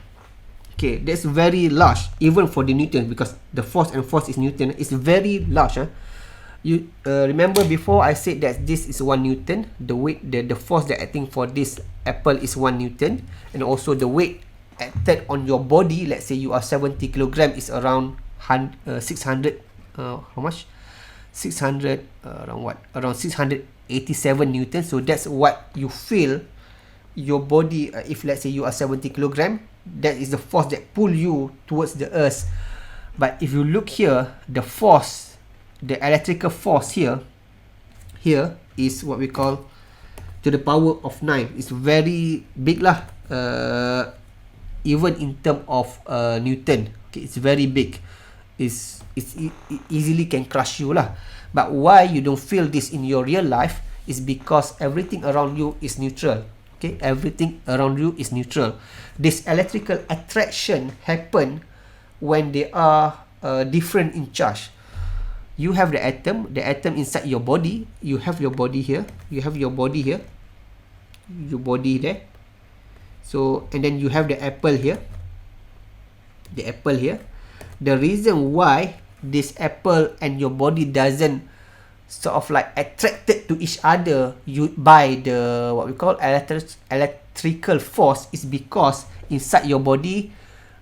Okay, that's very large even for the Newton, because the force is Newton. It's very large. You remember before I said that this is 1 Newton. The weight, the force that acting for this apple is 1 Newton, and also the weight acted on your body, let's say you are 70 kilogram, is around 600, how much? 600, around what? Around 687 newtons. So that's what you feel your body, if let's say you are 70 kilogram, that is the force that pull you towards the earth. But if you look here, the force, the electrical force here is what we call to the power of 9. It's very big lah, even in term of Newton. Okay, it's very big. It easily can crush you lah. But why you don't feel this in your real life is because everything around you is neutral. Okay, everything around you is neutral. This electrical attraction happen when they are different in charge. You have the atom inside your body. You have your body here. You have your body here. Your body there. So, and then you have the apple here. The apple here. The reason why this apple and your body doesn't sort of like attracted to each other by the what we call electrical force is because inside your body,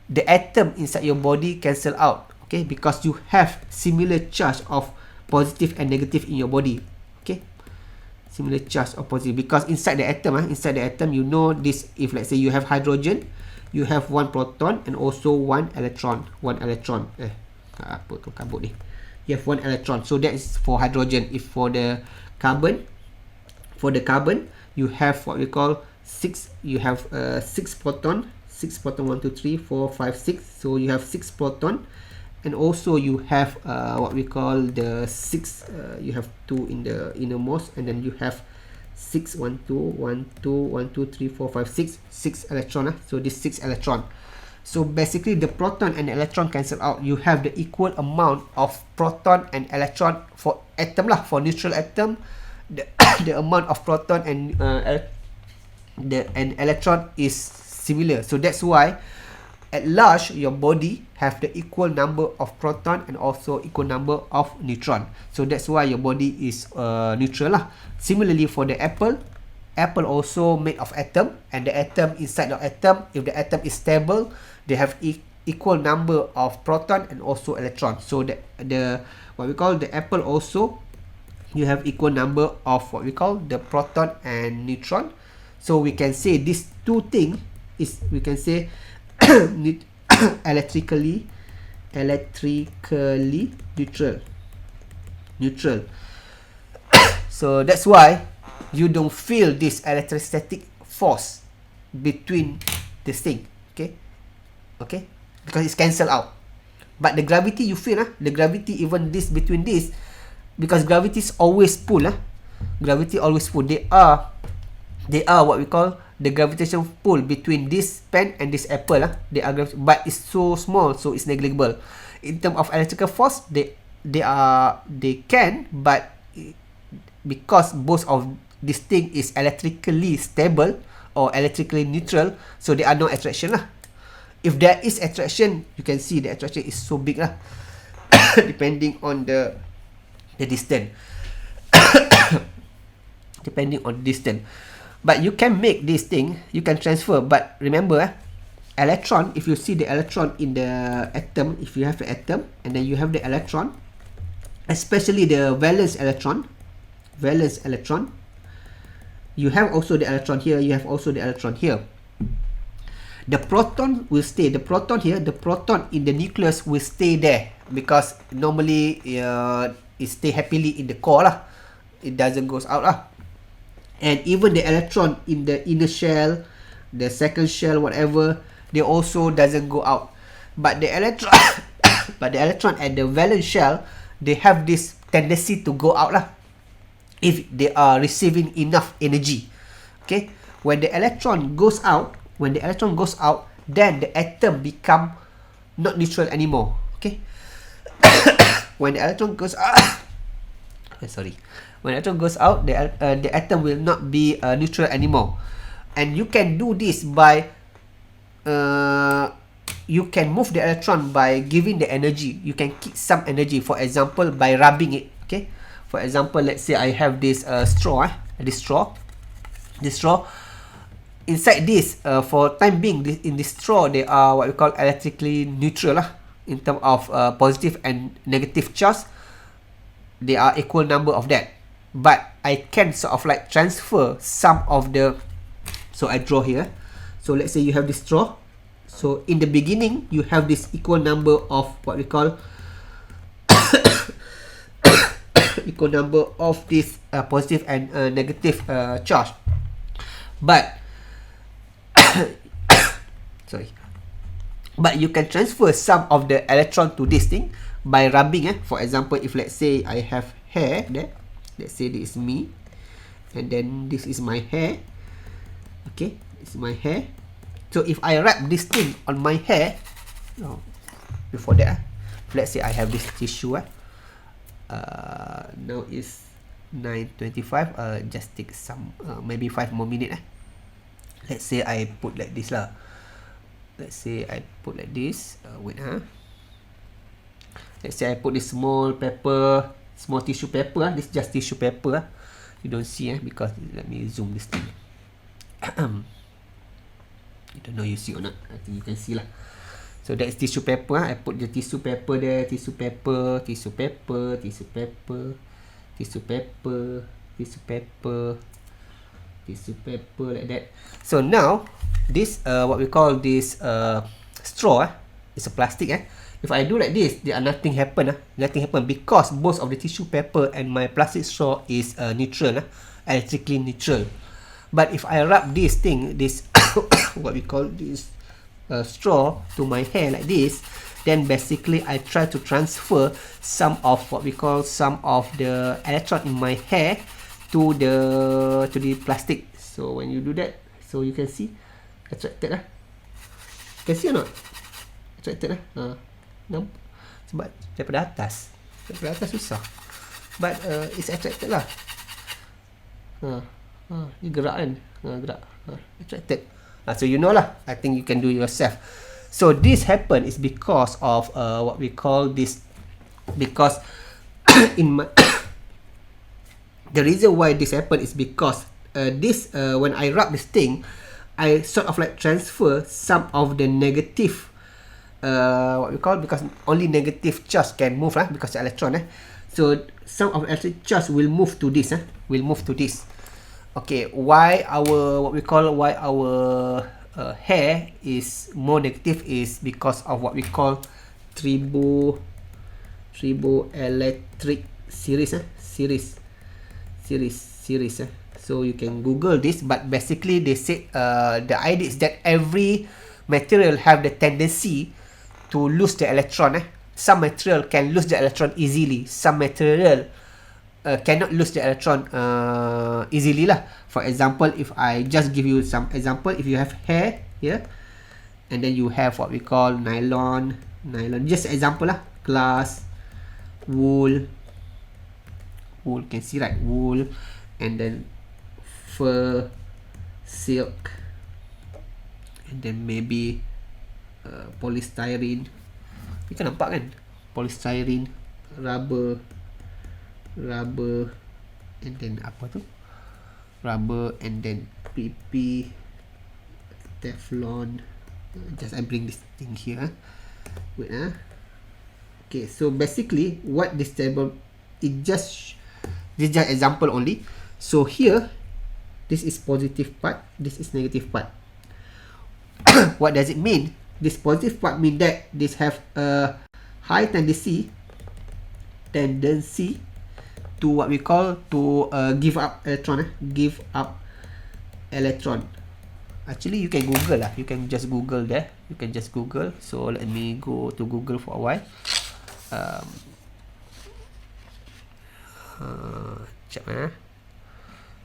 the atom inside your body cancel out. Okay, because you have similar charge of positive and negative in your body. Okay, similar charge of positive, because inside the atom, you know this. If let's say you have hydrogen, you have one proton and also one electron. Apa tu kabut ni? You have one electron. So that is for hydrogen. If for the carbon, you have what we call 6. You have 6 proton. 6 proton. 1, 2, 3, 4, 5, 6. So you have 6 proton. And also you have what we call the 6, you have 2 in the innermost, and then you have 6, 1, 2, 1, 2, 1, 2, 3, 4, 5, 6 electron. So this 6 electron. So basically the proton and the electron cancel out. You have the equal amount of proton and electron for atom lah. For neutral atom, the amount of proton and electron is similar. So that's why at large, your body have the equal number of proton and also equal number of neutron. So that's why your body is neutral lah. Similarly for the apple also made of atom, and the atom inside the atom, if the atom is stable, they have equal number of proton and also electron. So the what we call the apple also, you have equal number of what we call the proton and neutron. So we can say these two things is, we can say electrically neutral. So that's why you don't feel this electrostatic force between this thing. Okay, because it's cancelled out. But the gravity you feel, the gravity even this between this, because gravity is always pull. Gravity always pull. They are what we call the gravitational pull between this pen and this apple. They are, but it's so small, so it's negligible. In terms of electrical force, they can, but because both of this thing is electrically stable or electrically neutral, so there are no attraction lah. If there is attraction, you can see the attraction is so big lah, depending on the distance. Depending on distance. But you can make this thing, you can transfer. But remember, electron, if you see the electron in the atom, if you have the atom and then you have the electron, especially the valence electron, you have also the electron here, you have also the electron here. The proton will stay, the proton here, the proton in the nucleus will stay there, because normally it stay happily in the core lah. It doesn't goes out lah. And even the electron in the inner shell, the second shell, whatever, they also doesn't go out. But the electron, at the valence shell, they have this tendency to go out lah, if they are receiving enough energy. Okay, when the electron goes out, then the atom become not neutral anymore. Okay, when the electron goes out, when the electron goes out, the atom will not be neutral anymore. And you can do this by you can move the electron by giving the energy. You can keep some energy, for example, by rubbing it. Okay, for example, let's say I have this straw. This straw, inside this, for time being, in this straw, they are what we call electrically neutral lah. In terms of positive and negative charge, they are equal number of that. But I can sort of like transfer some of the, so I draw here. So let's say you have this straw. So in the beginning, you have this equal number of what we call equal number of this positive and negative charge. But sorry, but you can transfer some of the electron to this thing by rubbing. For example, if let's say I have hair there, let's say this is me, and then this is my hair. Okay, this is my hair. So if I wrap this thing on my hair, before that, let's say I have this tissue. Now it's 9:25. Just take some maybe 5 more minutes. Let's say I put like this lah. Let's say I put like this. Wait. Let's say I put this small paper, small tissue paper. This is just tissue paper. You don't see because let me zoom this thing. I don't know you see or not. I think you can see lah. So that's tissue paper. I put the tissue paper there. Tissue paper, tissue paper, tissue paper, tissue paper, tissue paper, tissue paper, like that. So now this what we call this straw is a plastic. If I do like this, there are nothing happen. Nothing happen because both of the tissue paper and my plastic straw is neutral, electrically neutral. But if I rub this thing, this what we call this straw to my hair like this, then basically I try to transfer some of what we call some of the electron in my hair to the plastic. So when you do that, so you can see attracted lah. Can see or not? Attracted lah. Nampak? Sebab daripada atas susah. But it's attracted lah. Dia gerak kan? Gerak. Attracted. So you know lah. I think you can do yourself. So this happen is because of what we call this, because in my the reason why this happen is because this when I rub this thing, I sort of like transfer some of the negative what we call, because only negative charge can move because the electron so some of the electric charge will move to this Okay, why our hair is more negative is because of what we call Triboelectric series. So you can Google this, but basically they say the idea is that every material have the tendency to lose the electron. Some material can lose the electron easily. Some material cannot lose the electron easily lah. For example, if I just give you some example, if you have hair here, and then you have what we call nylon, just example lah, glass, wool, can see right, wool, and then fur, silk, and then maybe polystyrene. You kan nampak kan, polystyrene, rubber, and then apa tu, rubber, and then PP, Teflon. Just I bring this thing here. Wait okay, so basically what this table, this just example only. So here, this is positive part, this is negative part. What does it mean? This positive part mean that this have a high tendency to what we call to give up electron. Actually, you can Google lah. You can just Google there. You can just Google. So let me go to Google for a while. Sekejap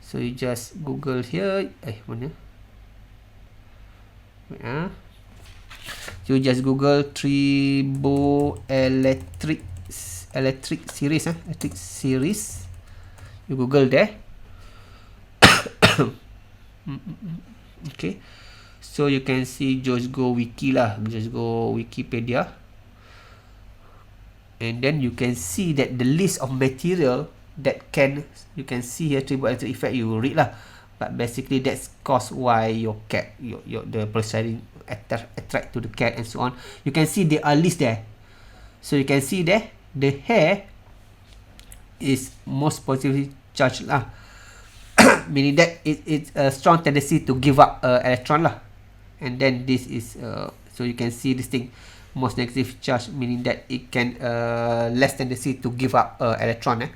So you just Google here. Mana? Wait So you just Google Triboelectric series. Electric series. You Google there. Okay, so you can see, just go wiki lah, just go Wikipedia, and then you can see that the list of material that you can see here, triboelectric effect, you read lah but basically that's cause why your cat, the polarizing attract to the cat and so on. You can see they are list there, so you can see there the hair is most positively charged lah. Meaning that it's a strong tendency to give up electron lah, and then this is so you can see this thing most negative charge, meaning that it can less tendency to give up electron,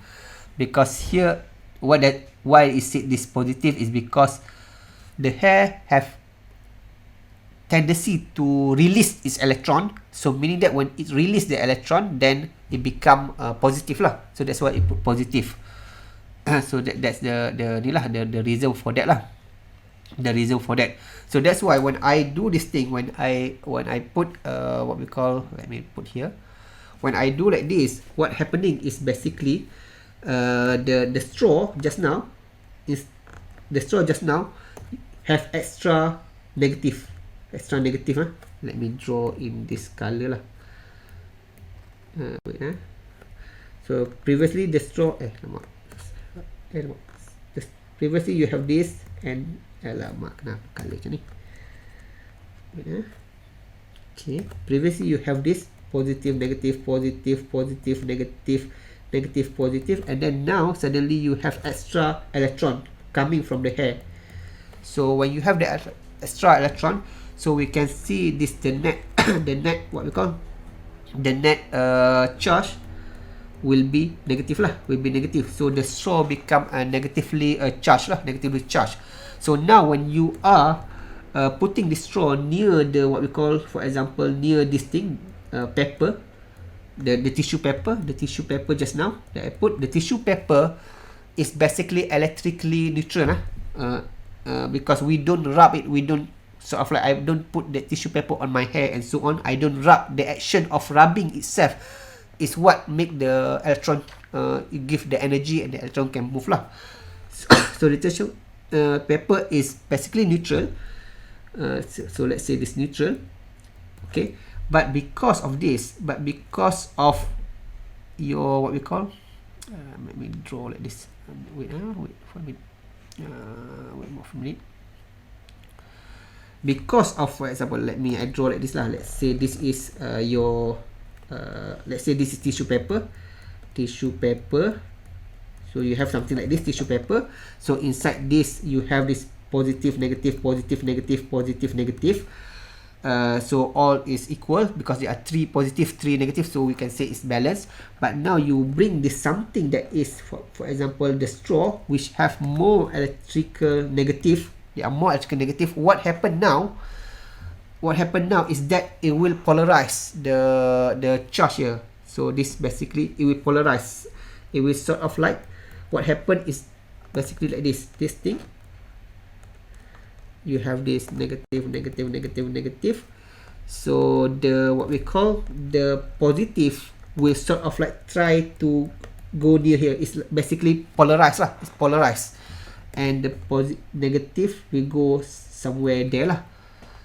because here why is it this positive is because the hair have tendency to release its electron, so meaning that when it release the electron then it become positive lah, so that's why it put positive. So that's the reason for that lah, the reason for that. So that's why when I do this thing, when I put what we call, let me put here, when I do like this, what happening is basically the straw just now have extra negative. Let me draw in this color lah. Wait, so previously the straw previously you have this, and alamak kenapa color macam ni. Okay, previously you have this positive, negative, positive, positive, negative, negative, positive, and then now suddenly you have extra electron coming from the hair. So when you have the extra electron, so we can see this the net the net what we call the net charge will be negative lah, will be negative. So the straw become negatively charged lah, negatively charged. So now when you are putting the straw near the what we call, for example, near this thing paper, the tissue paper just now that I put, the tissue paper is basically electrically neutral because we don't rub it, we don't sort of like, I don't put the tissue paper on my hair and so on, I don't rub. The action of rubbing itself is what make the electron give the energy, and the electron can move lah. So the tissue paper is basically neutral. So let's say this neutral, okay. But because of this, your what we call, let me draw like this. Wait for a minute. Wait more for a minute. Because of, for example, I draw like this lah. Let's say this is your let's say this is tissue paper. So you have something like this, tissue paper. So inside this you have this positive, negative, positive, negative, positive, negative. So all is equal because there are 3 positive, 3 negative, so we can say it's balanced. But now you bring this something that is, for example, the straw, which have more electrical negative. They are more electrical negative. What happened now is that it will polarize the charge here. So this basically, it will polarize. It will sort of like, what happened is basically like this thing. You have this negative, negative, negative, negative. So the what we call the positive will sort of like try to go near here. It's basically polarized lah. It's polarized, and the negative will go somewhere there lah.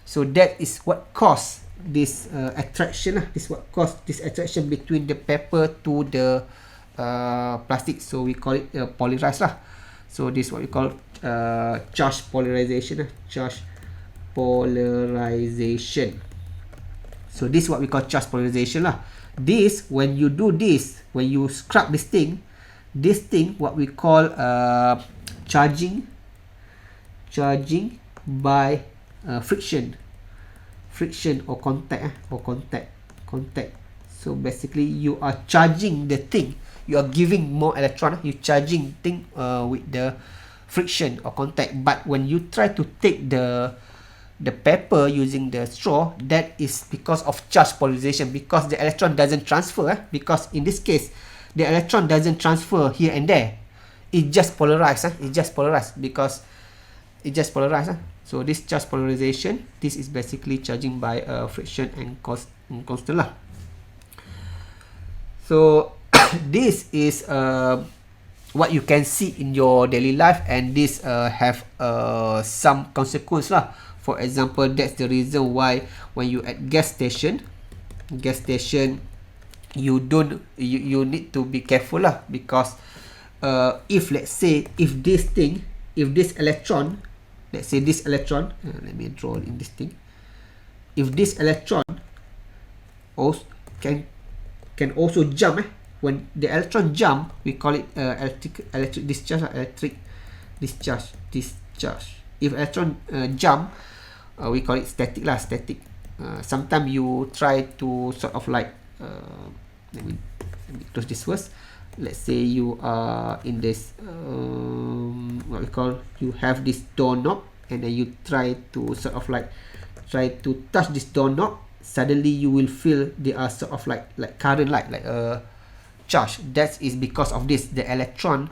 So that is what caused this attraction lah. This what caused this attraction between the paper to the plastic. So we call it polarized lah. So this is what we call charge polarization. Charge polarization. So this is what we call charge polarization lah. This, when you do this, when you scrub this thing what we call charging by friction or contact. So basically you are charging the thing, you are giving more electron, you charging thing with the friction or contact. But when you try to take the paper using the straw, that is because of charge polarization, because the electron doesn't transfer, because in this case the electron doesn't transfer here and there, it just polarized, because it just polarized. So this charge polarization, this is basically charging by friction and constant lah. So this is what you can see in your daily life, and this have some consequence lah. For example, that's the reason why when you at gas station, you need to be careful lah, because if let's say if this thing if this electron, let's say this electron, let me draw in this thing. If this electron also can also jump, when the electron jump, we call it electric discharge, electric discharge. If electron jump, we call it static lah, static. Sometimes you try to sort of like let me close this first. Let's say you are in this what we call, you have this doorknob, and then you try to sort of like touch this doorknob. Suddenly you will feel there are sort of like current, like a charge. That is because of this, the electron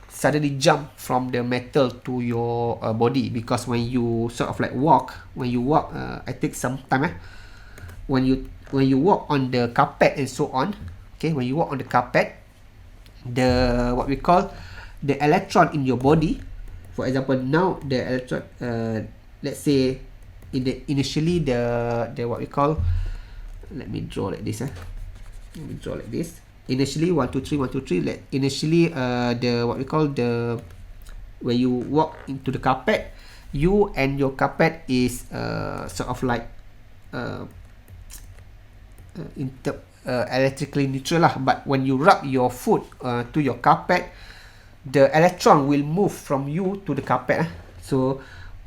suddenly jump from the metal to your body. Because when you sort of like walk, I take some time, when you walk on the carpet and so on, okay, when you walk on the carpet, the what we call the electron in your body, for example, now the electron, let's say in the initially the what we call, let me draw like this, initially 1 2 3 1 2 3, initially the what we call, the when you walk into the carpet, you and your carpet is sort of like electrically neutral lah. But when you rub your foot to your carpet, the electron will move from you to the carpet. So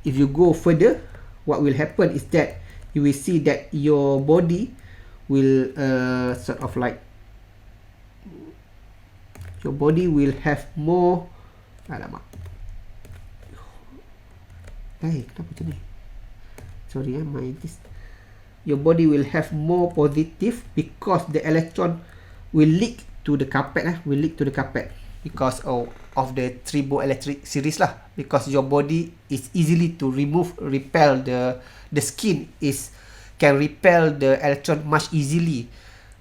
if you go further, what will happen is that you will see that your body will sort of like, your body will have more, alamak, kenapa tu ni, sorry your body will have more positive, because the electron will leak to the carpet, because of the Triboelectric series lah. Because your body is easily to repel the skin can repel the electron much easily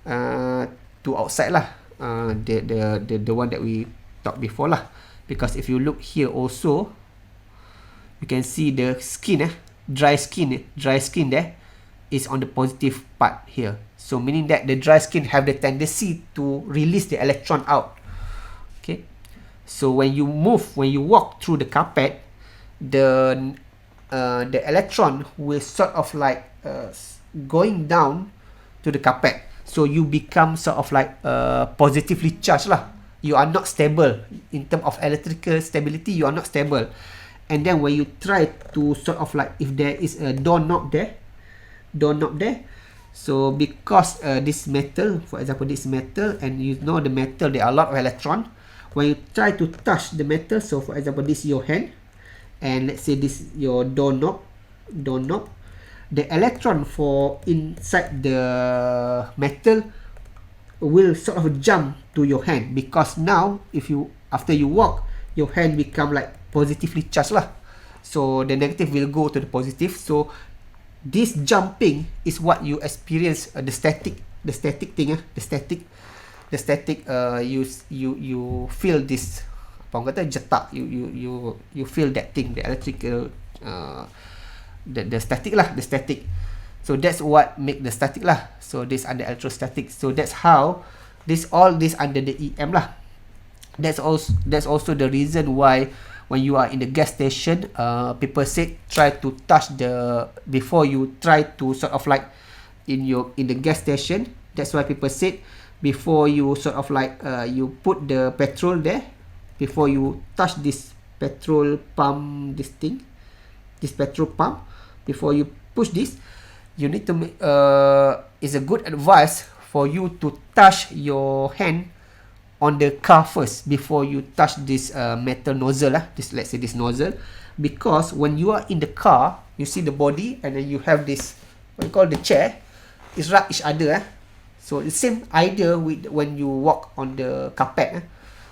to outside lah. The one that we talked before lah. Because if you look here also, you can see the skin, dry skin there is on the positive part here. So meaning that the dry skin have the tendency to release the electron out. Okay. So when you walk through the carpet, the electron will sort of like going down to the carpet. So you become sort of like positively charged lah. You are not stable in terms of electrical stability. You are not stable. And then when you try to sort of like, if there is a doorknob there, so because this metal, for example this metal, and you know the metal, there are a lot of electron. When you try to touch the metal, so for example this is your hand, and let's say this is your doorknob, the electron for inside the metal will sort of jump to your hand, because now after you walk, your hand become like positively charged lah. So the negative will go to the positive. So this jumping is what you experience, the static thing, you feel this, apa orang kata, jetak, you feel that thing, the electrical the static lah, the static. So that's what make the static lah. So this under electrostatic. So that's how all this under the EM lah. That's also the reason why when you are in the gas station, people say try to touch before you try to sort of like in the gas station. That's why people said before you sort of like you put the petrol there, before you touch this petrol pump, this petrol pump, before you push this, you need to make it's a good advice for you to touch your hand on the car first before you touch this metal nozzle, let's say this nozzle, because when you are in the car, you see the body, and then you have this, what you call the chair, is rub each other. So the same idea with when you walk on the carpet.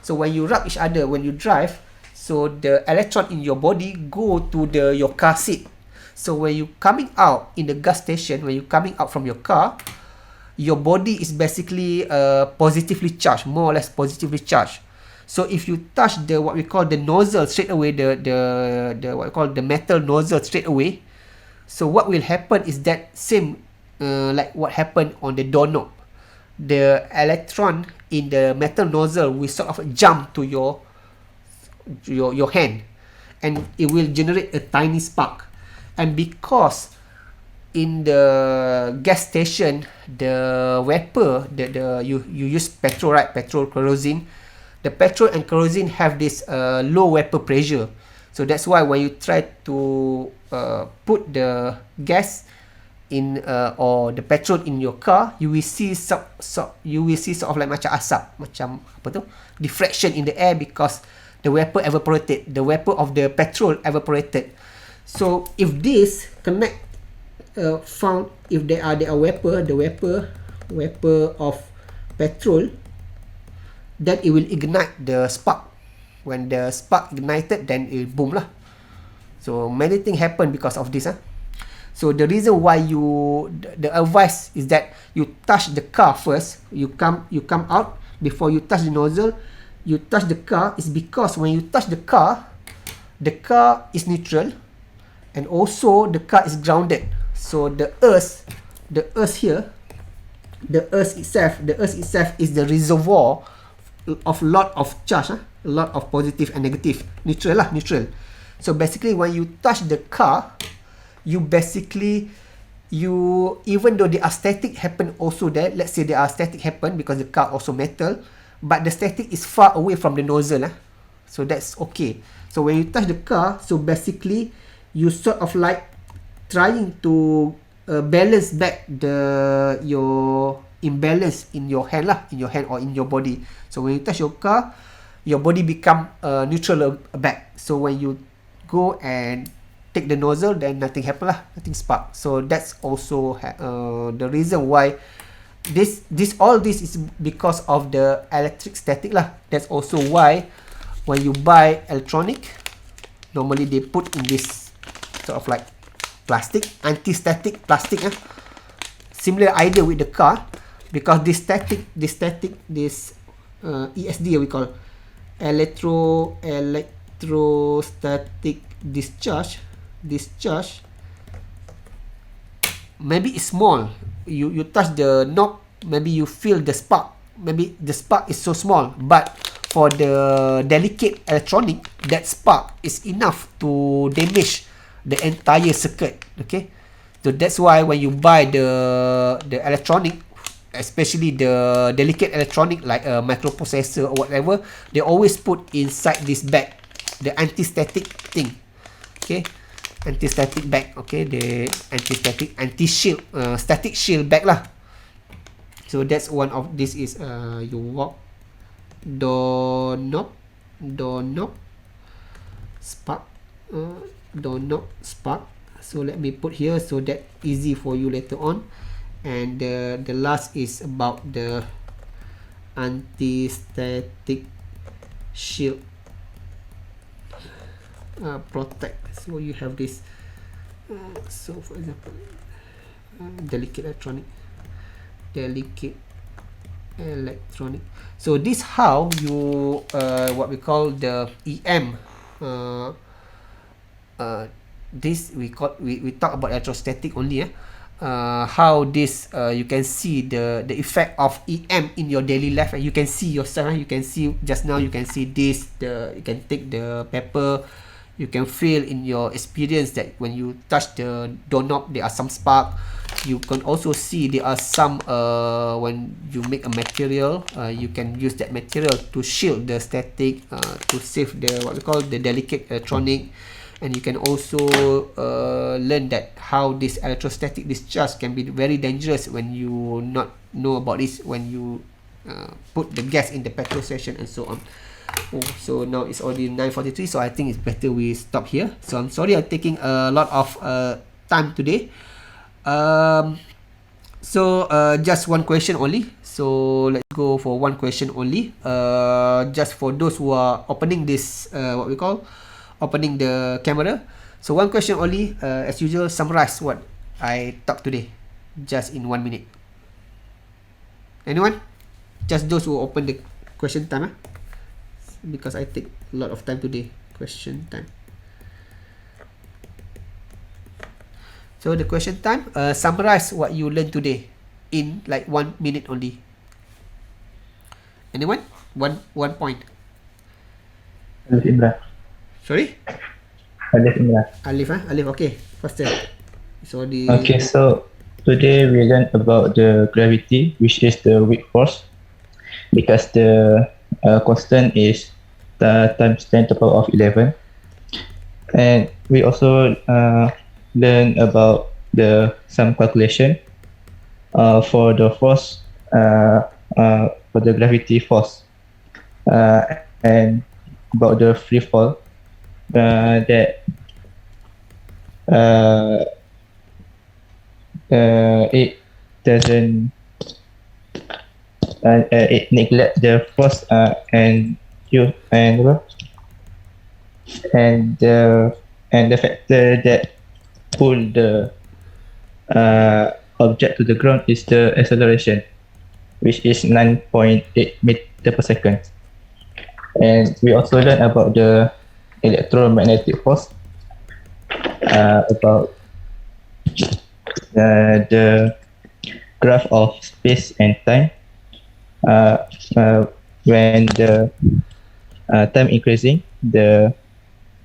So when you rub each other, when you drive, so the electron in your body go to your car seat. So when you coming out in the gas station, when you coming out from your car, your body is basically positively charged, more or less positively charged. So if you touch what we call the nozzle straight away, the what we call the metal nozzle straight away, so what will happen is that same like what happened on the doorknob. The electron in the metal nozzle will sort of jump to your hand, and it will generate a tiny spark. And because in the gas station, the vapor, you use petrol, right? Petrol, kerosene. The petrol and kerosene have this low vapor pressure. So that's why when you try to put the gas in or the petrol in your car, you will see sort of like macam asap, macam apa tu, diffraction in the air, because the vapor evaporated, the vapor of the petrol evaporated. So if this connect found, if there are vapor, the vapor of petrol, then it will ignite the spark. When the spark ignited, then it boom lah. So many things happen because of this. So the reason why the advice is that you touch the car first. You come out before you touch the nozzle. You touch the car is because when you touch the car is neutral, and also the car is grounded. So the earth here, the earth itself is the reservoir of lot of charge, a lot of positive and negative, neutral. So basically when you touch the car, even though there are static happen also there, let's say there are static happen because the car also metal, but the static is far away from the nozzle, so that's okay. So when you touch the car, so basically you sort of like trying to balance back your imbalance in your hand or in your body. So when you touch your car, your body become neutral back. So when you go and take the nozzle, then nothing happen nothing spark. So that's also the reason why all this is because of the electric static That's also why when you buy electronic, normally they put in this sort of like plastic, anti-static plastic. Similar idea with the car, because this ESD we call electrostatic discharge, maybe it's small. You touch the knob, maybe you feel the spark. Maybe the spark is so small, but for the delicate electronic, that spark is enough to damage the entire circuit. Okay, so that's why when you buy the electronic, especially the delicate electronic like a microprocessor or whatever, they always put inside this bag the anti-static thing. Okay, anti-static bag. Okay, the anti-shield static shield bag So that's one of this is you walk doorknob spark doorknob spark. So let me put here so that easy for you later on. And the last is about the anti-static shield protect. So you have this so for example delicate electronic. So this how you what we call the EM this we talk about electrostatic only. How this you can see the effect of EM in your daily life, and you can see yourself. You can see just now, you can see this, you can take the paper, you can feel in your experience that when you touch the doorknob there are some spark. You can also see there are some when you make a material, you can use that material to shield the static, to save the what we call the delicate electronic. And you can also learn that how this electrostatic discharge can be very dangerous when you not know about this, when you put the gas in the petrol station and so on. So now it's already 9:43, so I think it's better we stop here. So I'm sorry I'm taking a lot of time today. Just one question only. So let's go for one question only. Just for those who are opening this what we call opening the camera. So one question only, as usual, summarize what I talked today, just in 1 minute. Anyone? Just those who open the question time, because I take a lot of time today. Question time. So the question time, summarize what you learned today in like 1 minute only. Anyone? One point. Ibra. Sorry? Alif Imran. Alif, Alif, okay, faster. So Okay, so today we learn about the gravity, which is the weak force, because the constant is times 10 to the power of 11. And we also learn about the some calculation for the force, for the gravity force, and about the free fall, that uh, it doesn't it neglect the force, and you and the factor that pull the object to the ground is the acceleration, which is 9.8 meter per second. And we also learn about the electromagnetic force, about the graph of space and time. Uh, uh, when the time increasing, the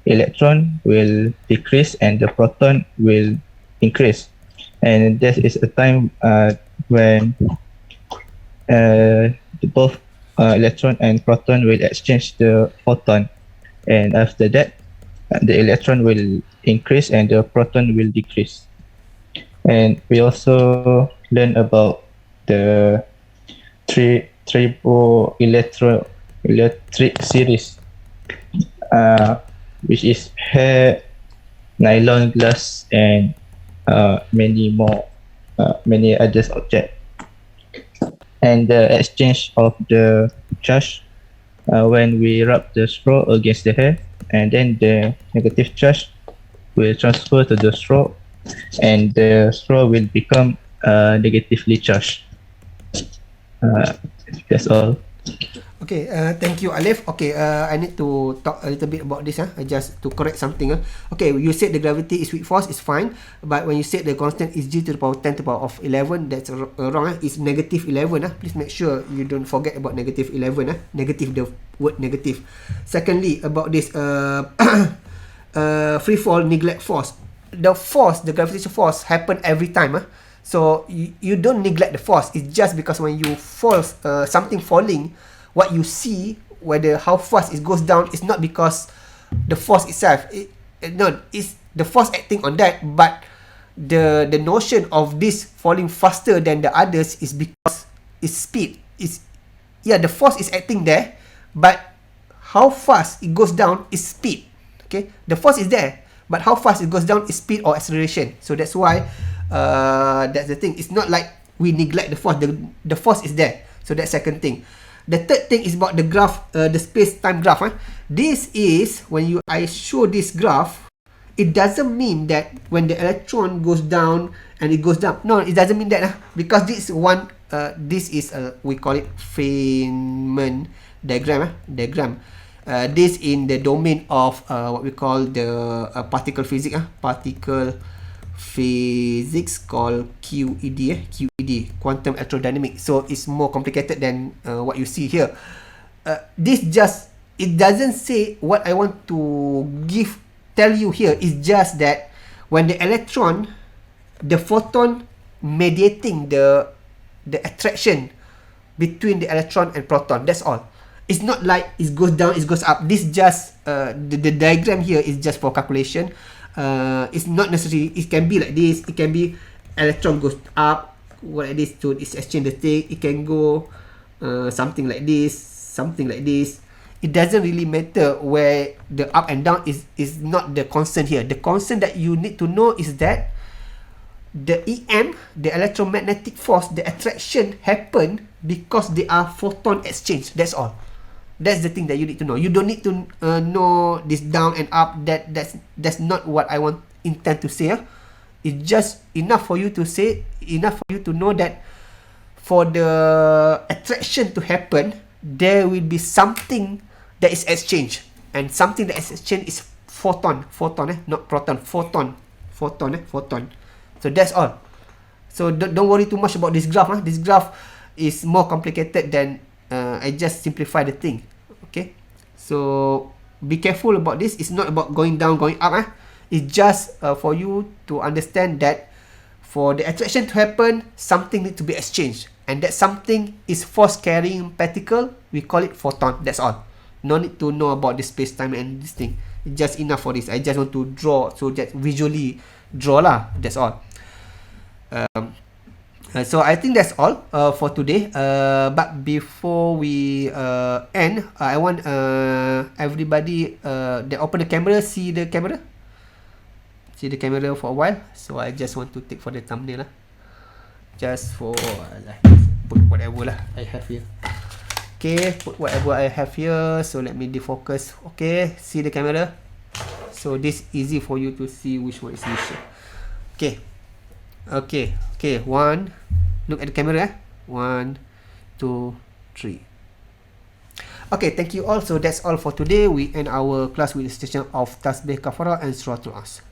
electron will decrease and the proton will increase. And this is a time when both electron and proton will exchange the photon. And after that, the electron will increase and the proton will decrease. And we also learn about the Triboelectric series, uh, which is hair, nylon, glass, and many more, many others objects. And the exchange of the charge, when we rub the straw against the hair, and then the negative charge will transfer to the straw, and the straw will become negatively charged. That's all. okay, thank you, Alif. Okay, I need to talk a little bit about this, just to correct something. Okay, you said the gravity is weak force, is fine, but when you said the constant is g to the power 10 to the power of 11, that's wrong. It's negative 11. Please make sure you don't forget about negative 11. Negative, the word negative. Secondly, about this free fall neglect force. The force, the gravitational force happen every time. So you don't neglect the force. It's just because when you fall, something falling, what you see, whether how fast it goes down, is not because the force itself. No, it's the force acting on that, but the notion of this falling faster than the others is because its speed is, yeah, the force is acting there, but how fast it goes down is speed. Okay, the force is there, but how fast it goes down is speed or acceleration. So that's why that's the thing. It's not like we neglect the force. The force is there. So that's second thing. The third thing is about the graph, the space-time graph. This is when I show this graph, it doesn't mean that when the electron goes down and it goes down. No, it doesn't mean that, because this one, this is we call it Feynman diagram. This in the domain of what we call the particle physics. Particle physics called QED, quantum electrodynamics. So it's more complicated than what you see here. This just, it doesn't say what I want to tell you here. Is just that when the electron, the photon mediating the attraction between the electron and proton. That's all. It's not like it goes down, it goes up. This just the diagram here is just for calculation. It's not necessary. It can be like this. It can be electron goes up, what like this, to it's exchange the thing. It can go something like this, something like this. It doesn't really matter where the up and down is not the constant here. The constant that you need to know is that the EM, the electromagnetic force, the attraction happen because they are photon exchange. That's all. That's the thing that you need to know. You don't need to know this down and up. That's not what I intend to say. It's just enough for you to say, enough for you to know that for the attraction to happen, there will be something that is exchanged, and something that is exchanged is photon, not proton, photon. So that's all. So don't worry too much about this graph. This graph is more complicated than I just simplify the thing. Okay, so be careful about this. It's not about going down, going up. It's just for you to understand that for the attraction to happen, something needs to be exchanged. And that something is force carrying particle. We call it photon. That's all. No need to know about the space-time and this thing. It's just enough for this. I just want to draw. So just visually draw lah. That's all. So I think that's all for today. But before we end, I want everybody that open the camera, see the camera for a while. So I just want to take for the thumbnail lah. Just for put whatever lah I have here. Okay, put whatever I have here. So let me defocus. Okay, see the camera. So this easy for you to see which one is which. Okay. One. Look at the camera. 1, 2, 3. Okay, thank you all. So that's all for today. We end our class with the station of Tasbih Kafarah and Suratul As.